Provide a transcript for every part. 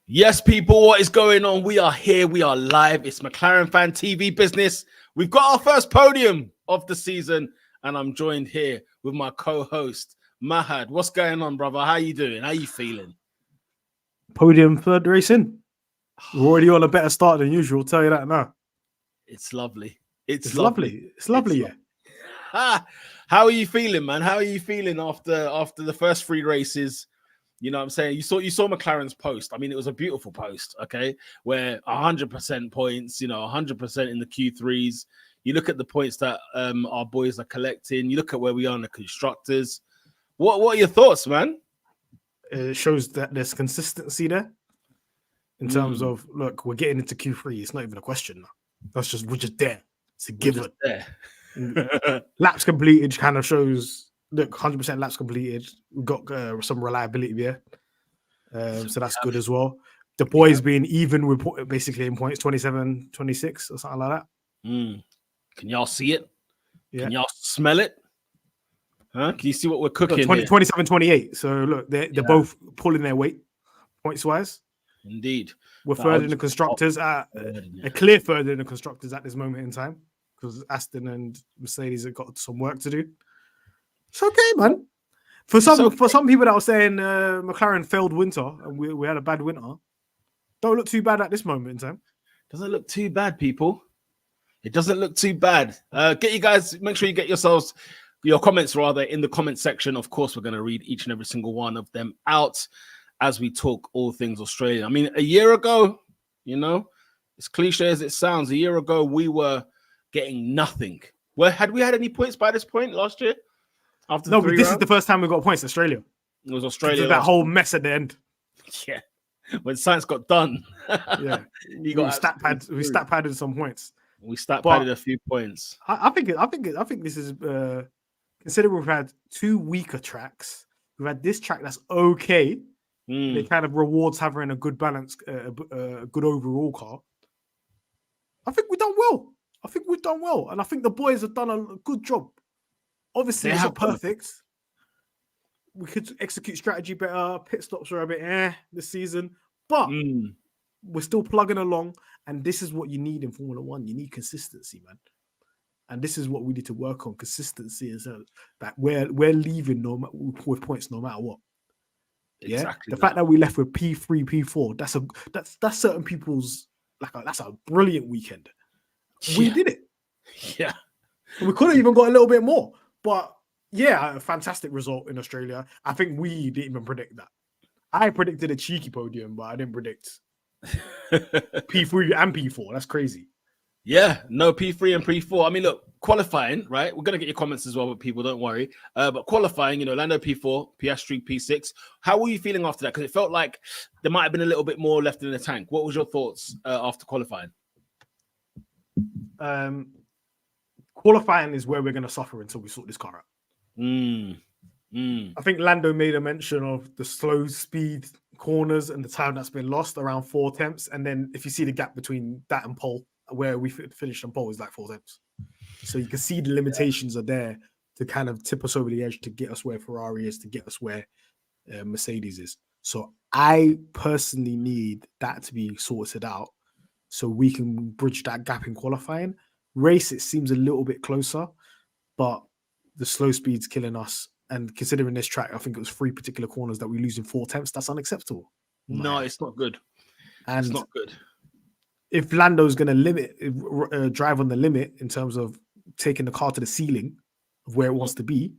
Yes, people, what is going on? We are here. We are live. It's McLaren Fan TV business. We've got our first podium of the season, and I'm joined here with my co-host, Mahad. What's going on, brother? How you doing? How you feeling? Podium third race in. We're already on a better start than usual. I'll tell you that now. It's lovely. It's lovely. It's lovely, yeah. How are you feeling, man? How are you feeling after the first three races? You know what I'm saying? You saw McLaren's post. I mean, it was a beautiful post, okay? Where 100% points, 100% in the Q3s. You look at the points that our boys are collecting. You look at where we are in the constructors. What are your thoughts, man? It shows that there's consistency there in terms of, look, we're getting into Q3. It's not even a question now. We're just there. It's a given. Laps completed kind of shows, look, 100% laps completed. We've got some reliability there. So that's good as well. The boys being even with basically in points, 27, 26 or something like that. Can y'all see it? Yeah. Can y'all smell it? Huh? Can you see what we're cooking? Look, 27, 28. So look, they're both pulling their weight points wise. Indeed. We're third in the constructors, a clear third in the constructors at this moment in time, because Aston and Mercedes have got some work to do. It's okay, man. For some people that were saying McLaren failed winter and we had a bad winter, don't look too bad at this moment in time. Doesn't look too bad, people. It doesn't look too bad. Make sure you get your comments rather in the comment section. Of course, we're going to read each and every single one of them out as we talk all things Australia. I mean, a year ago, as cliche as it sounds, a year ago we were getting nothing. Had we had any points by this point last year? This is the first time we got points. Australia. It was Australia. That whole mess at the end. Yeah, when science got done. Yeah, we stat padded some points. We stat padded a few points. I think this is considering we've had two weaker tracks. We've had this track that's okay. It kind of rewards having a good balance, a good overall car. I think we've done well. And I think the boys have done a good job. Obviously, it's not perfect. We could execute strategy better. Pit stops are a bit this season. But we're still plugging along. And this is what you need in Formula One. You need consistency, man. And this is what we need to work on. Consistency is that we're leaving with points no matter what. Exactly. The fact that we left with P3, P4, that's certain people's that's a brilliant weekend. We did it. Yeah. We could have even got a little bit more. But a fantastic result in Australia. I think we didn't even predict that. I predicted a cheeky podium, but I didn't predict P3 and P4. That's crazy. Yeah, no, P3 and P4. I mean, look, qualifying, right? We're going to get your comments as well, but people, don't worry. But qualifying, Lando P4, Piastri P6. How were you feeling after that? Because it felt like there might have been a little bit more left in the tank. What was your thoughts after qualifying? Qualifying is where we're going to suffer until we sort this car out. I think Lando made a mention of the slow speed corners and the time that's been lost, around 4 tenths. And then if you see the gap between that and pole, where we finished on pole is like 4 tenths. So you can see the limitations are there to kind of tip us over the edge to get us where Ferrari is, to get us where Mercedes is. So I personally need that to be sorted out so we can bridge that gap in qualifying. Race, it seems a little bit closer, but the slow speed's killing us. And considering this track, I think it was 3 particular corners that we lose in 4 tenths. That's unacceptable. No, it's not good. It's not good. If Lando's going to drive on the limit in terms of taking the car to the ceiling of where it wants to be,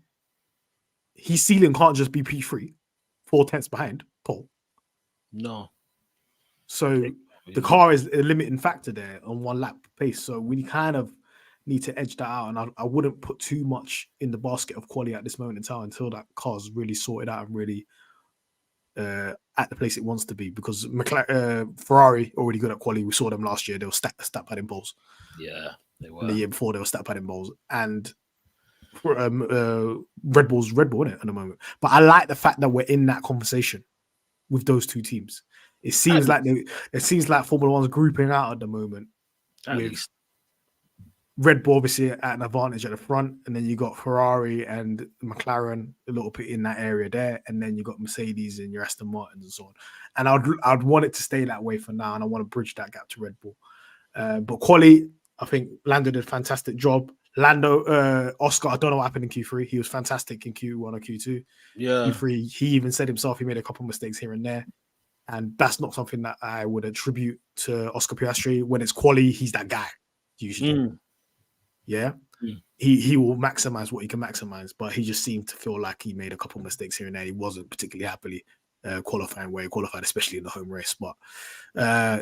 his ceiling can't just be P3, 4 tenths behind pole. No. So the car is a limiting factor there on 1 lap pace. So we kind of need to edge that out. And I wouldn't put too much in the basket of quality at this moment in time until that car's really sorted out and really at the place it wants to be, because Ferrari already good at quality. We saw them last year. They were stat padding balls. Yeah, they were. And the year before they were stat padding balls. And Red Bull's Red Bull, isn't it, at the moment. But I like the fact that we're in that conversation with those two teams. It seems like Formula One's grouping out at the moment. At least. Red Bull obviously at an advantage at the front, and then you got Ferrari and McLaren a little bit in that area there, and then you got Mercedes and your Aston Martins and so on. And I'd want it to stay that way for now, and I want to bridge that gap to Red Bull. But quali, I think Lando did a fantastic job. Oscar, I don't know what happened in Q3. He was fantastic in Q1 or Q2. Yeah. Q3, he even said himself he made a couple of mistakes here and there. And that's not something that I would attribute to Oscar Piastri. When it's quali, he's that guy, usually. Yeah. He will maximize what he can maximize, but he just seemed to feel like he made a couple of mistakes here and there. He wasn't particularly happily qualifying where he qualified, especially in the home race. But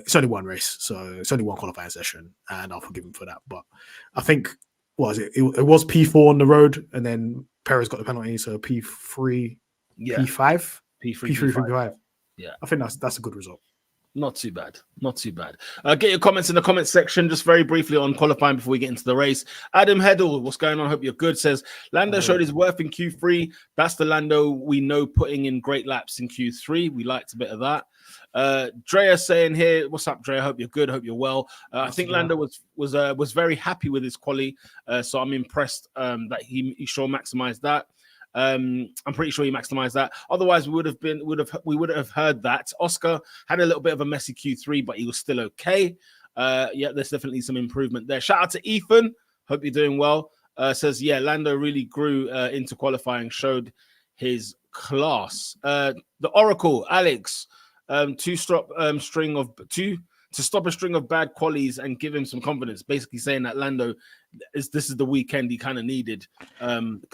it's only one race, so it's only one qualifying session, and I'll forgive him for that. But I think, what was it? It was P4 on the road, and then Perez got the penalty, so P3, P5, P3, P5. Yeah, I think that's a good result. Not too bad. Not too bad. Get your comments in the comments section, just very briefly on qualifying before we get into the race. Adam Heddle, what's going on? Hope you're good. Says Lando showed his worth in Q3. That's the Lando we know putting in great laps in Q3. We liked a bit of that. Drea saying here, what's up, Drea? Hope you're good. Hope you're well. I think Lando was very happy with his quali, so I'm impressed that he sure maximized that. I'm pretty sure he maximized that. Otherwise, we would have heard that. Oscar had a little bit of a messy Q3, but he was still okay. Yeah, there's definitely some improvement there. Shout out to Ethan. Hope you're doing well. Says, yeah, Lando really grew into qualifying, showed his class. The Oracle, Alex, to stop a string of bad qualies and give him some confidence. Basically saying that Lando this is the weekend he kind of needed.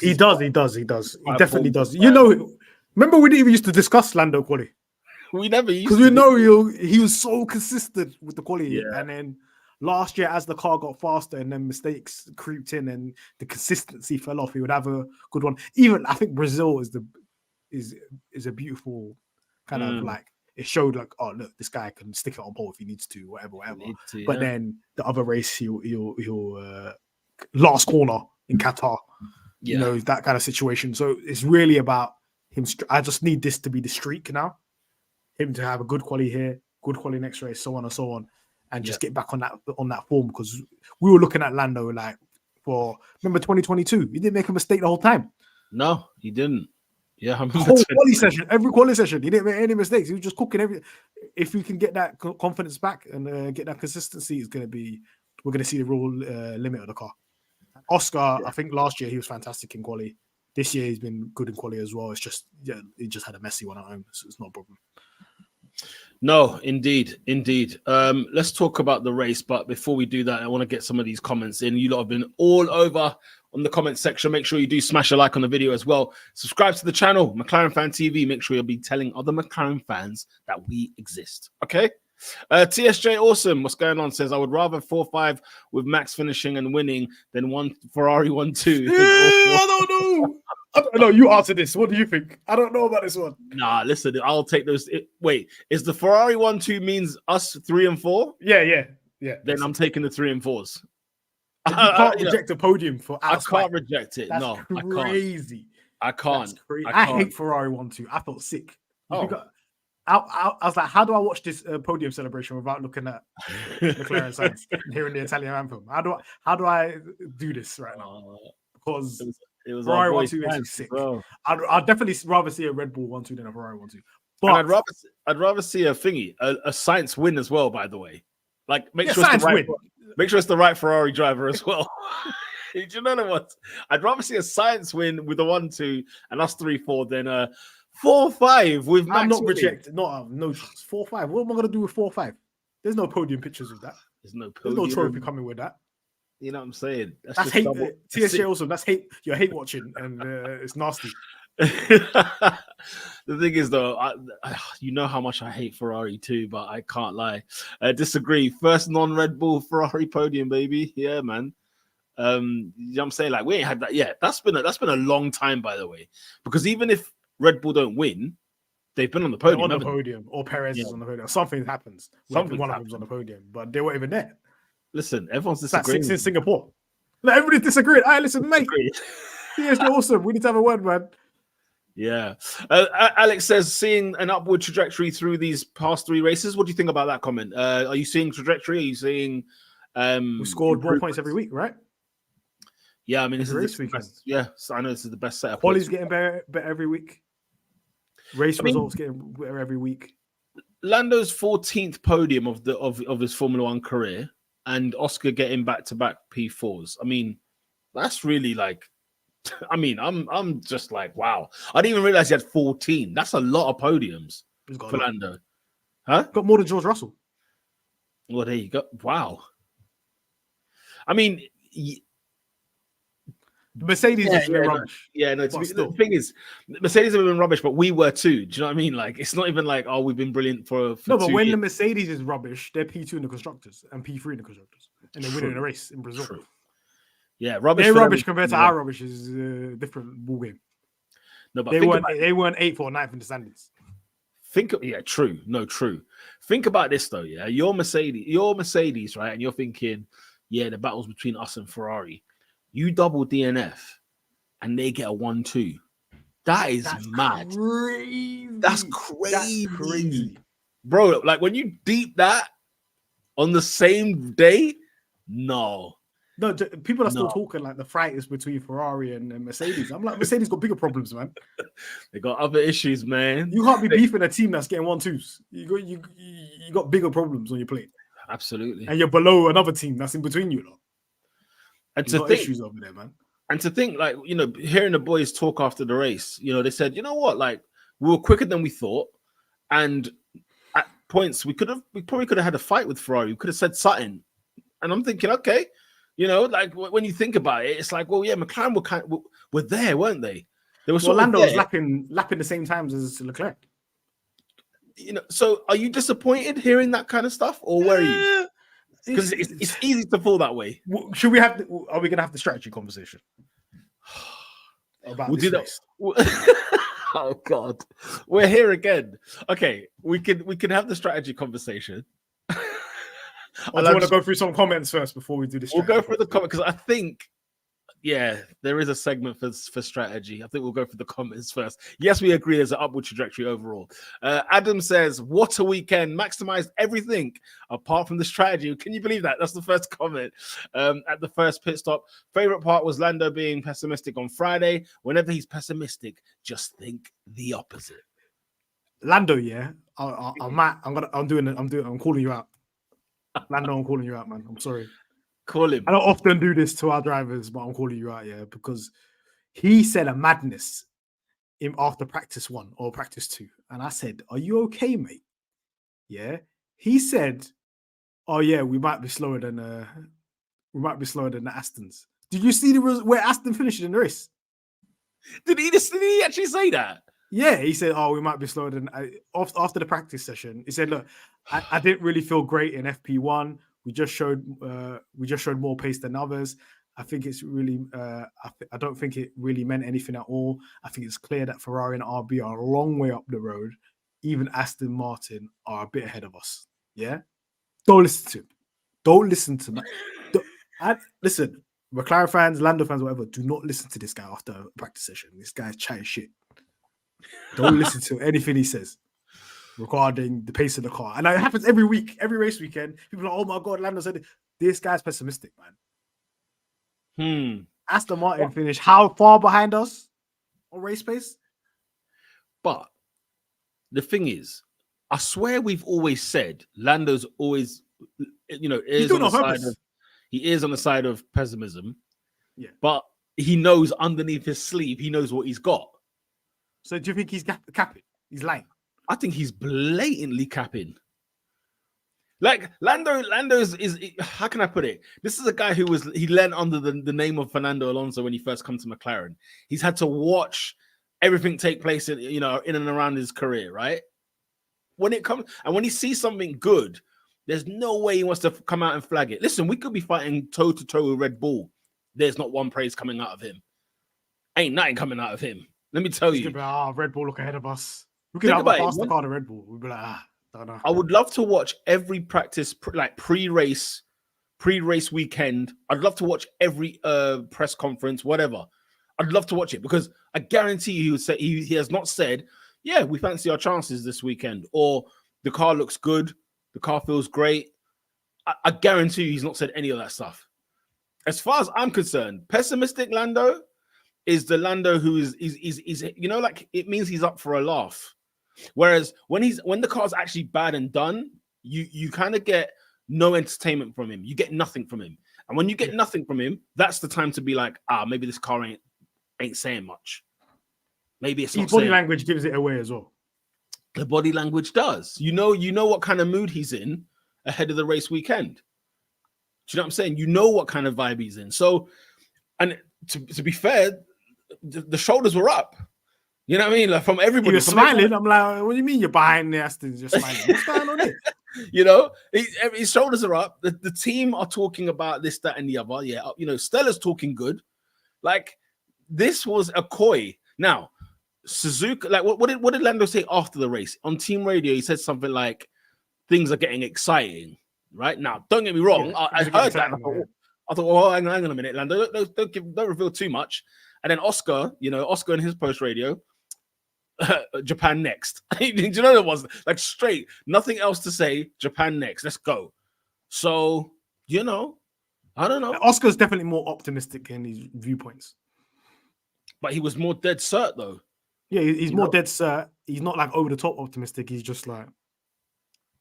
He does. He definitely does. You know, remember we didn't even used to discuss Lando quali. We never used because we know he was so consistent with the quali, Yeah. and then last year as the car got faster and then mistakes creeped in and the consistency fell off, he would have a good one. Even I think Brazil is a beautiful kind of like. It showed like, oh look, this guy can stick it on pole if he needs to, whatever. But then the other race, he'll last corner in Qatar, you know, that kind of situation. So it's really about him. I just need this to be the streak now. Him to have a good quali here, good quali next race, so on and so on, and just get back on that form, because we were looking at Lando like remember 2022, he didn't make a mistake the whole time. No, he didn't. Yeah, I whole quali session, every quali session, he didn't make any mistakes. He was just cooking If we can get that confidence back and get that consistency, we're going to see the real limit of the car. Oscar, I think last year he was fantastic in quali. This year he's been good in quali as well. It's just, he just had a messy one at home, so it's not a problem. No, indeed. Let's talk about the race, but before we do that, I want to get some of these comments in. You lot have been all over on the comment section. Make sure you do smash a like on the video as well. Subscribe to the channel, McLaren Fan TV. Make sure you'll be telling other McLaren fans that we exist. Okay? TSJ Awesome, what's going on? Says, I would rather 4-5 with Max finishing and winning than one Ferrari 1-2. I don't know. I don't know. You answer this. What do you think? I don't know about this one. Nah, listen, I'll take those. Wait, is the Ferrari 1-2 means us 3 and 4? Yeah. Then I'm taking the 3 and 4s. You can't reject a podium for outside. I can't reject it. That's crazy. I can't. I hate Ferrari 1-2. I felt sick. I was like, how do I watch this podium celebration without looking at McLaren signs and hearing the Italian anthem? How do I do this right now? Because it was Ferrari 1-2 makes me sick. I'd definitely rather see a Red Bull 1-2 than a Ferrari 1-2. But I'd rather see a thingy, a Sainz win as well. By the way, like make sure it's the right Ferrari driver as well. Do you know what? I'd rather see a Sainz win with a 1-2 and us 3-4 than a 4-5 with Max. I'm not rejected. No 4-5. What am I gonna do with 4-5? There's no podium pictures of that. There's no trophy coming with that. You know what I'm saying? That's hate. TSJ also. That's hate. You're hate watching, and it's nasty. The thing is, though, you know how much I hate Ferrari too, but I can't lie. I disagree. First non-Red Bull Ferrari podium, baby. Yeah, man. You know what I'm saying? Like, we ain't had that yet. That's been a long time, by the way. Because even if Red Bull don't win, they've been on the podium. They're on the podium, or Perez is on the podium. Something happens. One of them's on the podium, but they weren't even there. Listen, everyone's disagreeing. That's 6 in Singapore. Like, everybody's disagreeing. All right, listen, mate. It's awesome. We need to have a word, man. Yeah. Alex says, seeing an upward trajectory through these past 3 races. What do you think about that comment? Are you seeing trajectory? Are you seeing we scored 1 points every week, right? Yeah, I mean, this is race the weekend. best. Yeah, so I know this is the best setup. Quali's getting better every week. Race results getting better every week. Lando's 14th podium of his Formula One career, and Oscar getting back-to-back P4s. I mean, that's really like. I mean, I'm just like, wow. I didn't even realize he had 14. That's a lot of podiums for Lando. Huh? Got more than George Russell. Well, there you go. Wow. I mean, Mercedes has been rubbish. Yeah, no. The thing is, Mercedes have been rubbish, but we were too. Do you know what I mean? Like, it's not even like, oh, we've been brilliant for no. But when years. the Mercedes is rubbish, they're P2 in the constructors and P3 in the constructors, and they're winning a race in Brazil. True. Yeah, rubbish. Their rubbish compared to our rubbish is a different ballgame. No, but they weren't 8th or 9th in the standings. True. No, true. Think about this though. Yeah, you're Mercedes, right? And you're thinking, yeah, the battle's between us and Ferrari. You double DNF, and they get a 1-2. That's mad. Crazy. That's crazy, bro. Like when you deep that on the same day, no. No, people are still talking like the fight is between Ferrari and Mercedes. I'm like, Mercedes got bigger problems, man. They got other issues, man. You can't be beefing a team that's getting 1-2s. You got bigger problems on your plate. Absolutely. And you're below another team that's in between you, lot. And to think, issues over there, man. And to think, like, you know, hearing the boys talk after the race, you know, they said, you know what, like, we were quicker than we thought, and at points we probably could have had a fight with Ferrari. We could have said something, and I'm thinking, okay. You know, like when you think about it, it's like, well, yeah, McLaren were there, weren't they? They were. Lando was lapping the same times as Leclerc. You know, so are you disappointed hearing that kind of stuff, or were you? Because it's easy to fall that way. Should we have? Are we gonna have the strategy conversation about this race? Oh God, we're here again. Okay, we can have the strategy conversation. I want to go through some comments first before we do this. We'll go through the comments because I think, yeah, there is a segment for strategy. I think we'll go through the comments first. Yes, we agree there's an upward trajectory overall. Adam says, what a weekend. Maximized everything apart from the strategy. Can you believe that? That's the first comment at the first pit stop. Favorite part was Lando being pessimistic on Friday. Whenever he's pessimistic, just think the opposite. Lando, yeah. I'm calling you out. Lando, I'm calling you out, man. I'm sorry. Call him. I don't often do this to our drivers, but I'm calling you out, yeah, because he said a madness after practice 1 or practice 2. And I said, are you okay, mate? Yeah. He said, oh, yeah, we might be slower than the Astons. Did you see where Aston finished in the race? Did he actually say that? Yeah, he said, "Oh, we might be slower than." After the practice session, he said, "Look, I didn't really feel great in FP1. We just showed more pace than others. I think it's really, I don't think it really meant anything at all. I think it's clear that Ferrari and RB are a long way up the road. Even Aston Martin are a bit ahead of us. Yeah, don't listen to him. Don't listen to me. Listen, McLaren fans, Lando fans, whatever. Do not listen to this guy after a practice session. This guy's chatting shit." Don't listen to anything he says regarding the pace of the car. And it happens every week, every race weekend. People are like, oh my God, Lando said it. This guy's pessimistic, man. Aston Martin finished how far behind us on race pace? But the thing is, I swear we've always said Lando's always, you know, he is on the side of pessimism. Yeah. But he knows underneath his sleeve, he knows what he's got. So do you think he's capping? He's lying? I think he's blatantly capping. Like Lando's is how can I put it? This is a guy he learned under the name of Fernando Alonso when he first come to McLaren. He's had to watch everything take place in and around his career, right? When he sees something good, there's no way he wants to come out and flag it. Listen, we could be fighting toe to toe with Red Bull. There's not one praise coming out of him. Ain't nothing coming out of him. Let me tell you. Red Bull look ahead of us. We could have a faster car than Red Bull. We'd be like, don't know. I would love to watch every practice, like pre-race weekend. I'd love to watch every press conference, whatever. I'd love to watch it because I guarantee you he would say he has not said, yeah, we fancy our chances this weekend, or the car looks good, the car feels great. I guarantee you he's not said any of that stuff. as far as I'm concerned, pessimistic Lando is the Lando who is you know, like it means he's up for a laugh. Whereas when the car's actually bad and done, you kind of get no entertainment from him. You get nothing from him. And when you get nothing from him, that's the time to be like, maybe this car ain't saying much. Maybe it's not. His body language gives it away as well. The body language does. You know what kind of mood he's in ahead of the race weekend. Do you know what I'm saying? You know what kind of vibe he's in. So, and to be fair, the shoulders were up. You know what I mean? Like from everybody. You're smiling. I'm like, what do you mean you're behind the Astons? You're smiling. What's going on here? You know, his shoulders are up. The team are talking about this, that, and the other. Yeah, you know, Stella's talking good. Like this was a coy. Now, Suzuka, like what did Lando say after the race on team radio? He said something like, "Things are getting exciting." Right now, don't get me wrong. Yeah, I heard that. I thought, well, hang on a minute, Lando. Don't reveal too much. And then Oscar in his post radio. Japan next. Do you know there was like straight nothing else to say? Japan next. Let's go. So you know, I don't know. Oscar's definitely more optimistic in his viewpoints, but he was more dead cert though. Yeah, he's more dead cert. He's not like over the top optimistic. He's just like,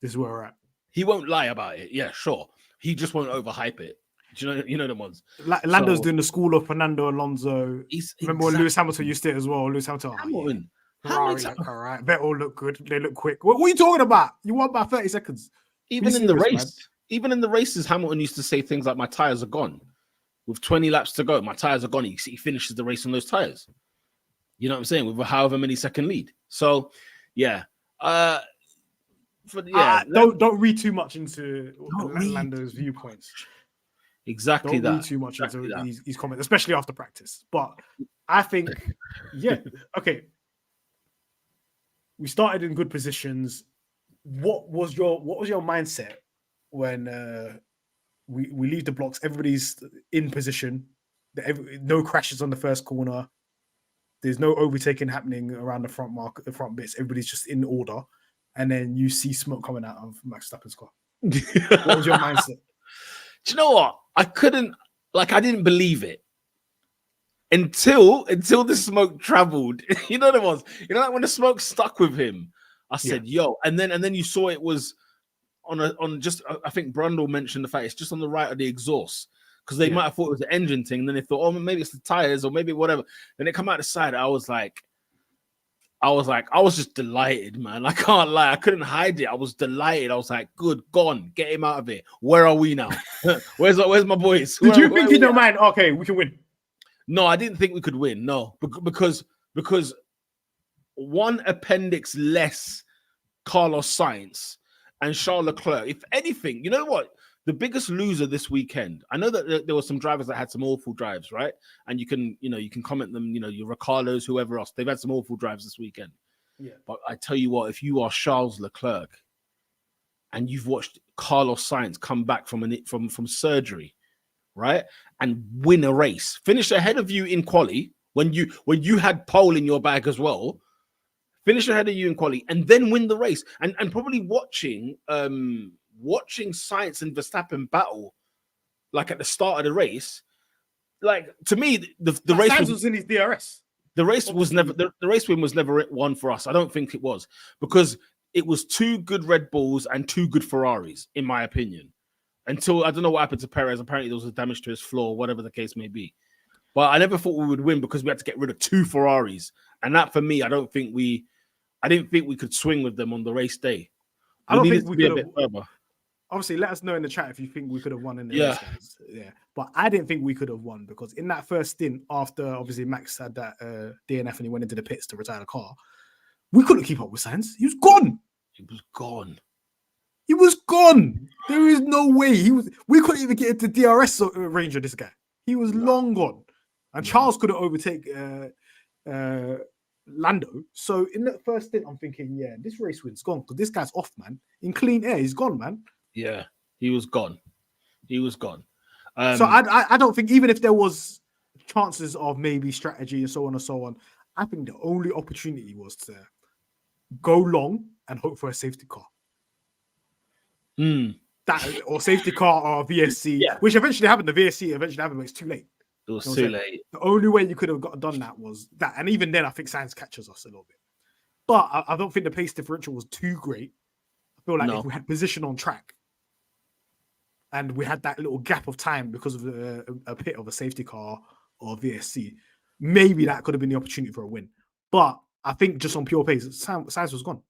this is where we're at. He won't lie about it. Yeah, sure. He just won't overhype it. Do you know the ones? Lando's doing the school of Fernando Alonso. Remember when Lewis Hamilton used it as well? Lewis Hamilton. Ferrari, all right. Vettel look good. They look quick. What are you talking about? You won by 30 seconds. Even in the races, Hamilton used to say things like, "My tires are gone." With 20 laps to go, my tires are gone. He finishes the race on those tires. You know what I'm saying? With a however many second lead. So, yeah. Don't read too much into Lando's viewpoints. Exactly. Don't read too much into his comments, especially after practice. But I think, okay. We started in good positions. What was your mindset when we leave the blocks? Everybody's in position. No crashes on the first corner. There's no overtaking happening around the front bits. Everybody's just in order, and then you see smoke coming out of Max Verstappen's car. What was your mindset? Do you know what? I didn't believe it. Until the smoke traveled, you know there was, like when the smoke stuck with him, I said, "Yo," and then you saw it was on just. I think Brundle mentioned the fact it's just on the right of the exhaust because they might have thought it was the engine thing. And then they thought, "Oh, maybe it's the tires or maybe whatever." Then it come out the side. I was just delighted, man. I can't lie. I couldn't hide it. I was delighted. I was like, "Good, gone. Get him out of it. Where are we now? Where's my boys?" Did you think in your mind, okay, we can win? No, I didn't think we could win. No, because one appendix less Carlos Sainz and Charles Leclerc. If anything, you know what? The biggest loser this weekend. I know that there were some drivers that had some awful drives, right? And you can comment them. Your Ricardos, whoever else, they've had some awful drives this weekend. Yeah. But I tell you what, if you are Charles Leclerc and you've watched Carlos Sainz come back from surgery, right, and win a race, finish ahead of you in quali when you had pole in your bag as well, finish ahead of you in quali, and then win the race, and probably watching Sainz and Verstappen battle, like at the start of the race, like to me the race was in his DRS. The race was never the race win was never one for us. I don't think it was because it was two good Red Bulls and two good Ferraris, in my opinion. Until I don't know what happened to Perez. Apparently there was a damage to his floor, whatever the case may be. But I never thought we would win because we had to get rid of two Ferraris. And that for me, I didn't think we could swing with them on the race day. I don't think we could have. Obviously, let us know in the chat if you think we could have won in the race, guys. Yeah. But I didn't think we could have won because in that first stint, after obviously Max had that DNF and he went into the pits to retire the car, we couldn't keep up with Sainz. He was gone. He was gone. There is no way. We couldn't even get into DRS range of this guy. He was long gone. And Charles couldn't overtake Lando. So in that first stint, I'm thinking, this race win's gone because this guy's off, man. In clean air, he's gone, man. Yeah, he was gone. So I don't think, even if there was chances of maybe strategy and so on, I think the only opportunity was to go long and hope for a safety car. that or safety car or VSC, which eventually happened. The VSC eventually happened, but it's too late. It was too late. The only way you could have done that was that, and even then, I think Sainz catches us a little bit. But I don't think the pace differential was too great. I feel like if we had position on track, and we had that little gap of time because of a pit of a safety car or VSC, maybe that could have been the opportunity for a win. But I think just on pure pace, Sainz was gone,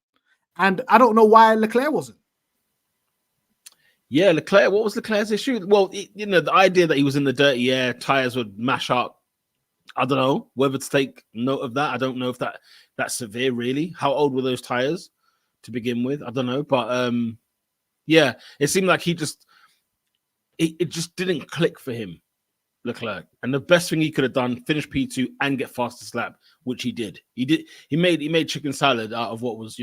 and I don't know why Leclerc wasn't. Yeah, Leclerc. What was Leclerc's issue? Well, the idea that he was in the dirty air, tires would mash up. I don't know whether to take note of that. I don't know if that's severe, really. How old were those tires to begin with? I don't know. But yeah, it seemed like it just didn't click for him, Leclerc. And the best thing he could have done, finish P2 and get fastest lap, which he did. He made chicken salad out of what was,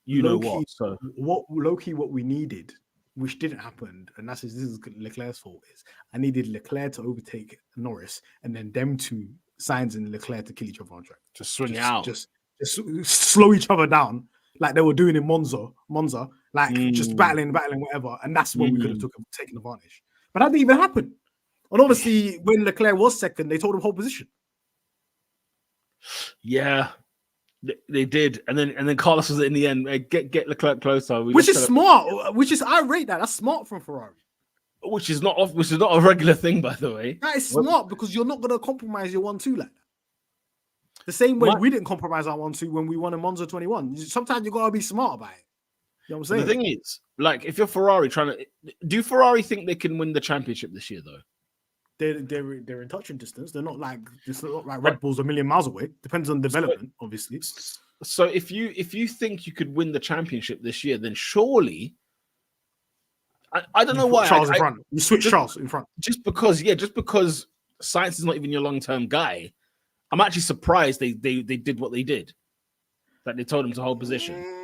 what. So what we needed, which didn't happen, and this is Leclerc's fault, is I needed Leclerc to overtake Norris and then them two, Sainz and Leclerc, to kill each other on track. To swing out. Just slow each other down like they were doing in Monza, like just battling, whatever. And that's when we could have taken advantage. But that didn't even happen. And obviously, when Leclerc was second, they told him hold position. Yeah. They did, and then Carlos was in the end. Get Leclerc closer, which is smart. I rate that. That's smart from Ferrari. Which is not a regular thing, by the way. That is smart because you're not going to compromise your 1-2 like that. The same way we didn't compromise our 1-2 when we won in Monza 21. Sometimes you got to be smart about it. You know what I'm saying? The thing is, like, if you're Ferrari do Ferrari think they can win the championship this year though? They're in touching distance. They're not like Red Bull's a million miles away. Depends on development, obviously. So if you think you could win the championship this year, then surely I don't know why Charles in front. You switch Charles in front. Just because Sainz is not even your long-term guy. I'm actually surprised they did what they did. That they told him to hold position.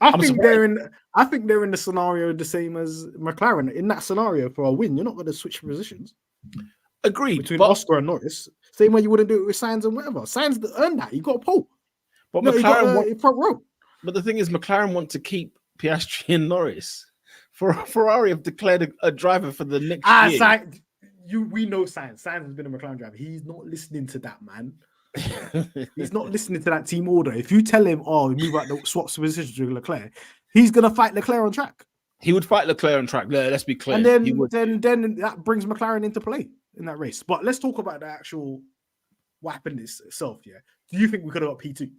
I think they're in the scenario the same as McLaren. In that scenario, for a win, you're not going to switch positions. Agreed. Between Oscar and Norris, same way you wouldn't do it with Sainz and whatever. Sainz earned that. He got a pole. But McLaren front row. But the thing is, McLaren want to keep Piastri and Norris. Ferrari have declared a driver for the next year. We know Sainz. Sainz has been a McLaren driver. He's not listening to that, man. He's not listening to that team order. If you tell him, move out the swaps positions with Leclerc, he's gonna fight Leclerc on track. He would fight Leclerc on track. Let's be clear. And then that brings McLaren into play in that race. But let's talk about the actual what happened itself. Yeah, do you think we could have got P2?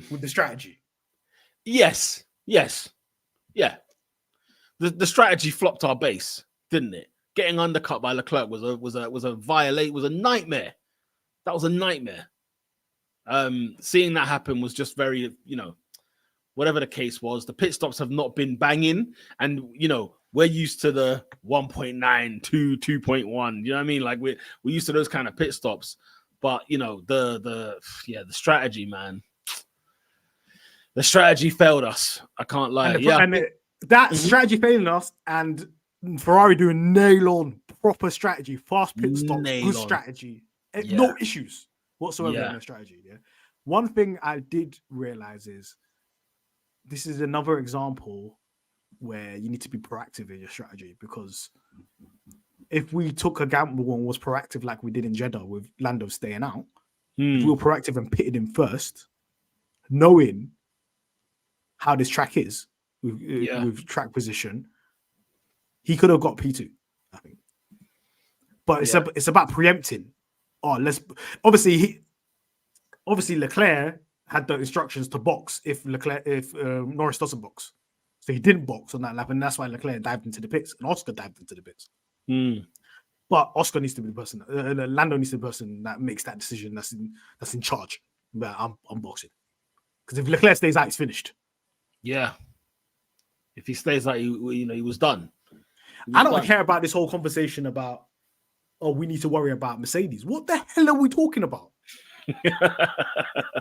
With the strategy? Yes. Yeah. The strategy flopped our base, didn't it? Getting undercut by Leclerc was a nightmare. That was a nightmare. Seeing that happen was just very, whatever the case was. The pit stops have not been banging, and we're used to the 1.9, 2, 2.1. You know what I mean? Like we're used to those kind of pit stops. But the strategy, man. The strategy failed us. I can't lie. That strategy failing us, and Ferrari doing nail-on proper strategy, fast pit stop, good strategy, no issues whatsoever in their strategy. Yeah. One thing I did realize is this is another example where you need to be proactive in your strategy, because if we took a gamble and was proactive like we did in Jeddah with Lando staying out, if we were proactive and pitted him first, knowing how this track is with track position, he could have got P2, I think. But it's about preempting. Obviously Leclerc had the instructions to box if Norris doesn't box. So he didn't box on that lap, and that's why Leclerc dived into the pits and Oscar dived into the pits. But Oscar needs to be the person, Lando needs to be the person that makes that decision, that's in charge. But I'm boxing. Because if Leclerc stays out, he's finished. Yeah. If he stays out, he was done. I don't care about this whole conversation about, we need to worry about Mercedes. What the hell are we talking about?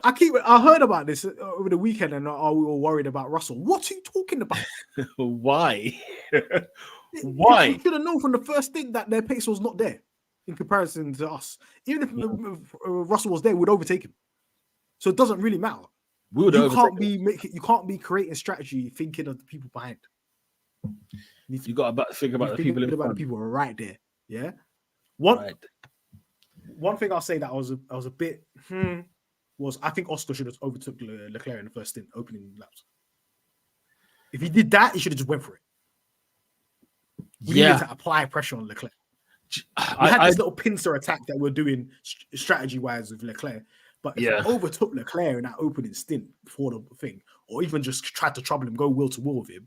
I heard about this over the weekend, and we were worried about Russell. What are you talking about? Why? Why? You should have known from the first thing that their pace was not there in comparison to us. Even if Russell was there, we'd overtake him. So it doesn't really matter. We would you can't be creating strategy thinking of the people behind. You got to think about the people in front. The people right there. Yeah. One thing I'll say that I was a bit was I think Oscar should have overtook Leclerc in the first stint, opening laps. If he did that, he should have just went for it. We needed to apply pressure on Leclerc. We had this little pincer attack that we're doing strategy-wise with Leclerc. But if we overtook Leclerc in that opening stint before the thing, or even just tried to trouble him, go wheel to wheel with him,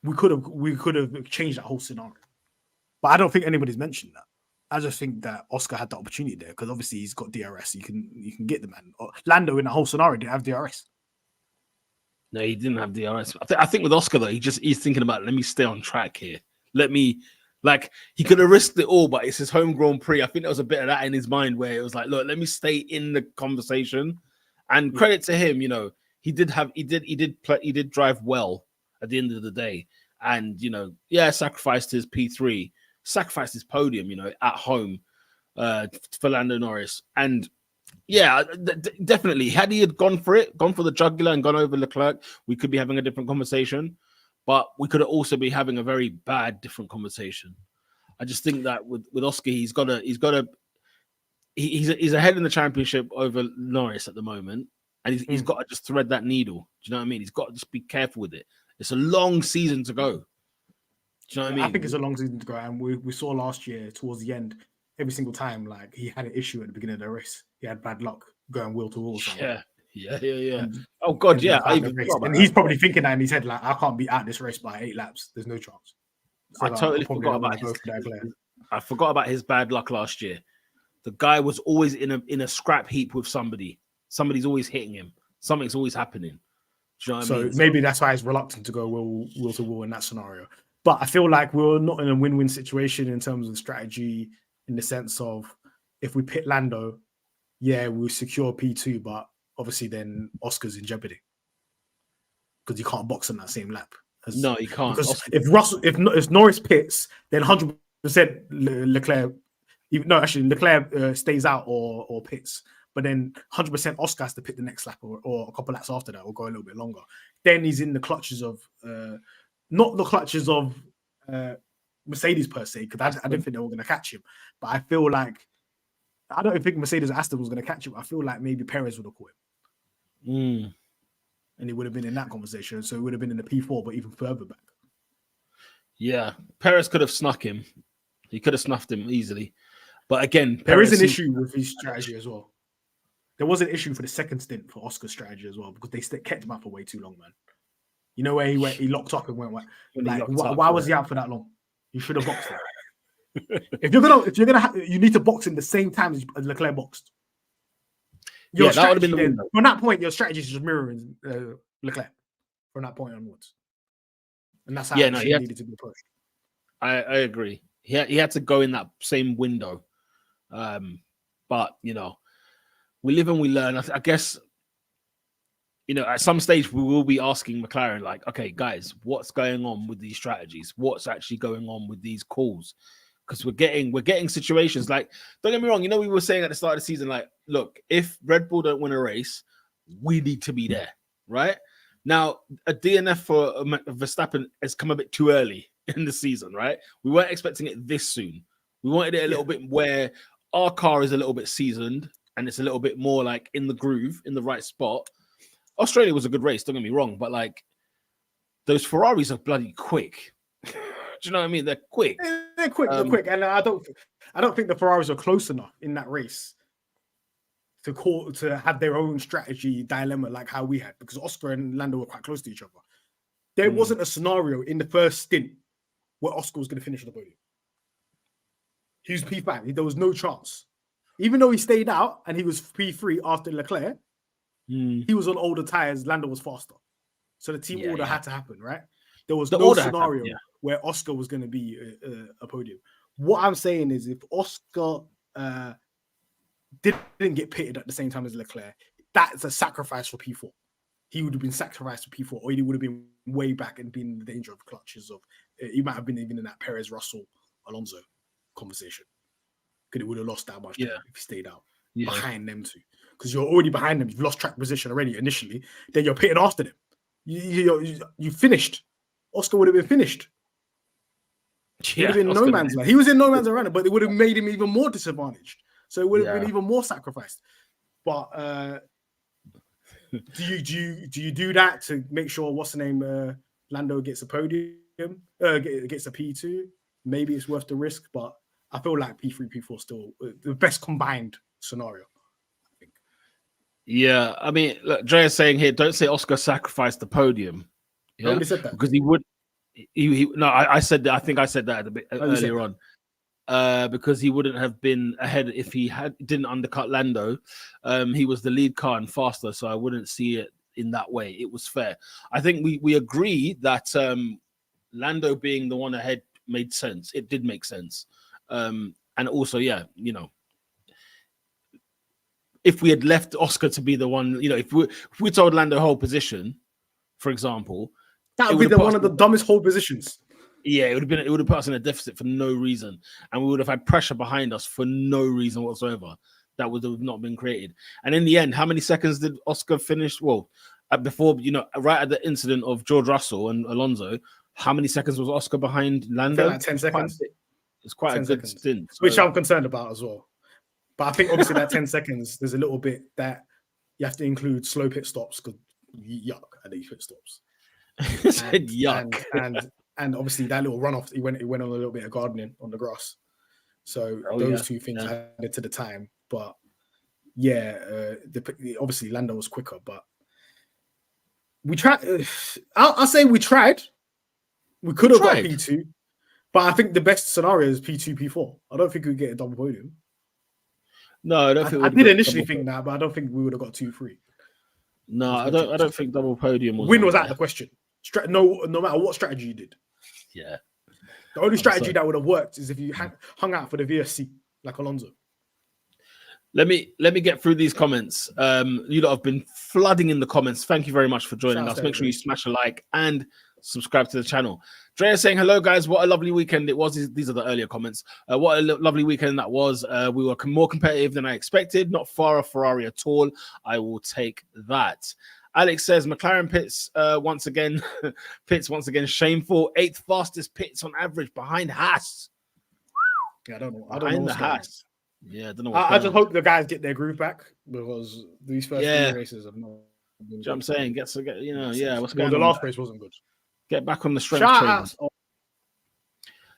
we could have changed that whole scenario. But I don't think anybody's mentioned that. I just think that Oscar had the opportunity there because obviously he's got DRS. You can get the man. Lando in the whole scenario didn't have DRS. No, he didn't have DRS. I think with Oscar though, he's thinking about, let me stay on track here. He could have risked it all, but it's his homegrown Prix. I think there was a bit of that in his mind where it was like, look, let me stay in the conversation. And credit to him, he did drive well at the end of the day. And sacrificed his P3, sacrificed his podium, at home for Lando Norris. And definitely, had he gone for the jugular and gone over Leclerc, we could be having a different conversation. But we could also be having a very bad different conversation. I just think that with Oscar, he's ahead in the championship over Norris at the moment, and he's got to just thread that needle. Do you know what I mean? He's got to just be careful with it. It's a long season to go. Do you know what I mean? I think it's a long season to go, and we saw last year towards the end, every single time, like he had an issue at the beginning of the race. He had bad luck going wheel to wheel. Yeah. Oh God, yeah. And he's probably thinking that in his head, like, I can't be at this race by 8 laps. There's no chance. So I totally forgot about I forgot about his bad luck last year. The guy was always in a scrap heap with somebody. Somebody's always hitting him. Something's always happening. Do you know what I mean? Maybe that's why he's reluctant to go wheel to wheel in that scenario. But I feel like we're not in a win-win situation in terms of strategy, in the sense of if we pit Lando, we'll secure P2, but obviously then Oscar's in jeopardy because he can't box in that same lap. No, he can't. Because if Norris pits, then 100% Leclerc. Leclerc stays out or pits. But then 100% Oscar has to pit the next lap or a couple laps after that, or go a little bit longer. Then he's in the clutches of not the clutches of Mercedes per se, because I didn't think they were going to catch him. But I feel like I don't think Mercedes or Aston was going to catch him. I feel like maybe Perez would have caught him. And he would have been in that conversation. So he would have been in the P4, but even further back. Yeah, Perez could have snuck him. He could have snuffed him easily. But again, there is an issue with his strategy as well. There was an issue for the second stint for Oscar's strategy as well, because they kept him out for way too long, man. You know where he locked up and went, why was he out for that long? You should have boxed him. if you're gonna, you need to box him the same time as Leclerc boxed. That would have been the window. From that point, your strategy is just mirroring Leclerc from that point onwards, and that's how he needed to be approached. I agree. He had to go in that same window, but we live and we learn. I guess at some stage we will be asking McLaren, like, okay, guys, what's going on with these strategies? What's actually going on with these calls? Because we're getting situations like, don't get me wrong, we were saying at the start of the season, like, look, if Red Bull don't win a race, we need to be there, right? Now, a DNF for Verstappen has come a bit too early in the season, right? We weren't expecting it this soon. We wanted it a little bit where our car is a little bit seasoned and it's a little bit more like in the groove, in the right spot. Australia was a good race, don't get me wrong, but like those Ferraris are bloody quick. Do you know what I mean? They're quick. They're quick. And I don't think the Ferraris are close enough in that race to have their own strategy dilemma like how we had, because Oscar and Lando were quite close to each other. There wasn't a scenario in the first stint where Oscar was going to finish on the podium. He was P5. There was no chance. Even though he stayed out and he was P3 after Leclerc, he was on older tires. Lando was faster. So the team order had to happen, right? There was no scenario where Oscar was going to be a podium. What I'm saying is, if Oscar didn't get pitted at the same time as Leclerc, that's a sacrifice for P4. He would have been sacrificed for P4, or he would have been way back and been in the danger of clutches of. He might have been even in that Perez, Russell, Alonso conversation, because he would have lost that much if he stayed out behind them two. because you're already behind them. You've lost track position already initially. Then you're pitting after them. You finished. Oscar would have been finished. He would have been no man's land. He was in no man's land, but it would have made him even more disadvantaged. So it would have been even more sacrificed. But do you do that to make sure what's the name Lando gets a podium, gets a P2? Maybe it's worth the risk, but I feel like P3, P4 still the best combined scenario. I think. Yeah, I mean, look, Dre is saying here, don't say Oscar sacrificed the podium. Yeah, nobody said that because he would. No, I said that. I think I said that a bit earlier on. Because he wouldn't have been ahead if he didn't undercut Lando. He was the lead car and faster, so I wouldn't see it in that way. It was fair. I think we agree that Lando being the one ahead made sense. It did make sense. And also, yeah, you know, if we had left Oscar to be the one, you know, if we told Lando whole position, for example, that would be one of the dumbest whole positions. Yeah, it would have put us in a deficit for no reason, and we would have had pressure behind us for no reason whatsoever. That would have not been created. And in the end, how many seconds did Oscar finish? Well, before, you know, right at the incident of George Russell and Alonso, how many seconds was Oscar behind Lando? Like 10 seconds. It's quite a good stint, which I'm concerned about as well. But I think obviously that 10 seconds, there's a little bit that you have to include slow pit stops because yuck at these pit stops. Yuck. And obviously that little runoff, he went on a little bit of gardening on the grass. So those two things added to the time. But yeah, obviously Lando was quicker, but we tried. I'll say we tried. We could have got P2, but I think the best scenario is P2, P4. I don't think we'd get a double podium. No, I don't think I did initially think that, but I don't think we would have got 2-3. No, I don't think double podium was. Win was out of the question. No matter what strategy you did. Yeah. The only strategy that would have worked is if you hung out for the VSC like Alonso. Let me get through these comments. You lot have been flooding in the comments. Thank you very much for joining us. Make sure you smash a like and subscribe to the channel. Drea saying, hello guys, what a lovely weekend it was. These are the earlier comments. What a lovely weekend that was. We were more competitive than I expected. Not far off Ferrari at all. I will take that. Alex says McLaren pits once again shameful. 8th fastest pits on average behind Haas. Yeah, I don't know. Behind the Haas. Yeah, I don't know. I just hope the guys get their groove back because these first few races have not. You know what I'm saying? What's going on? The last race wasn't good. Get back on the strength train.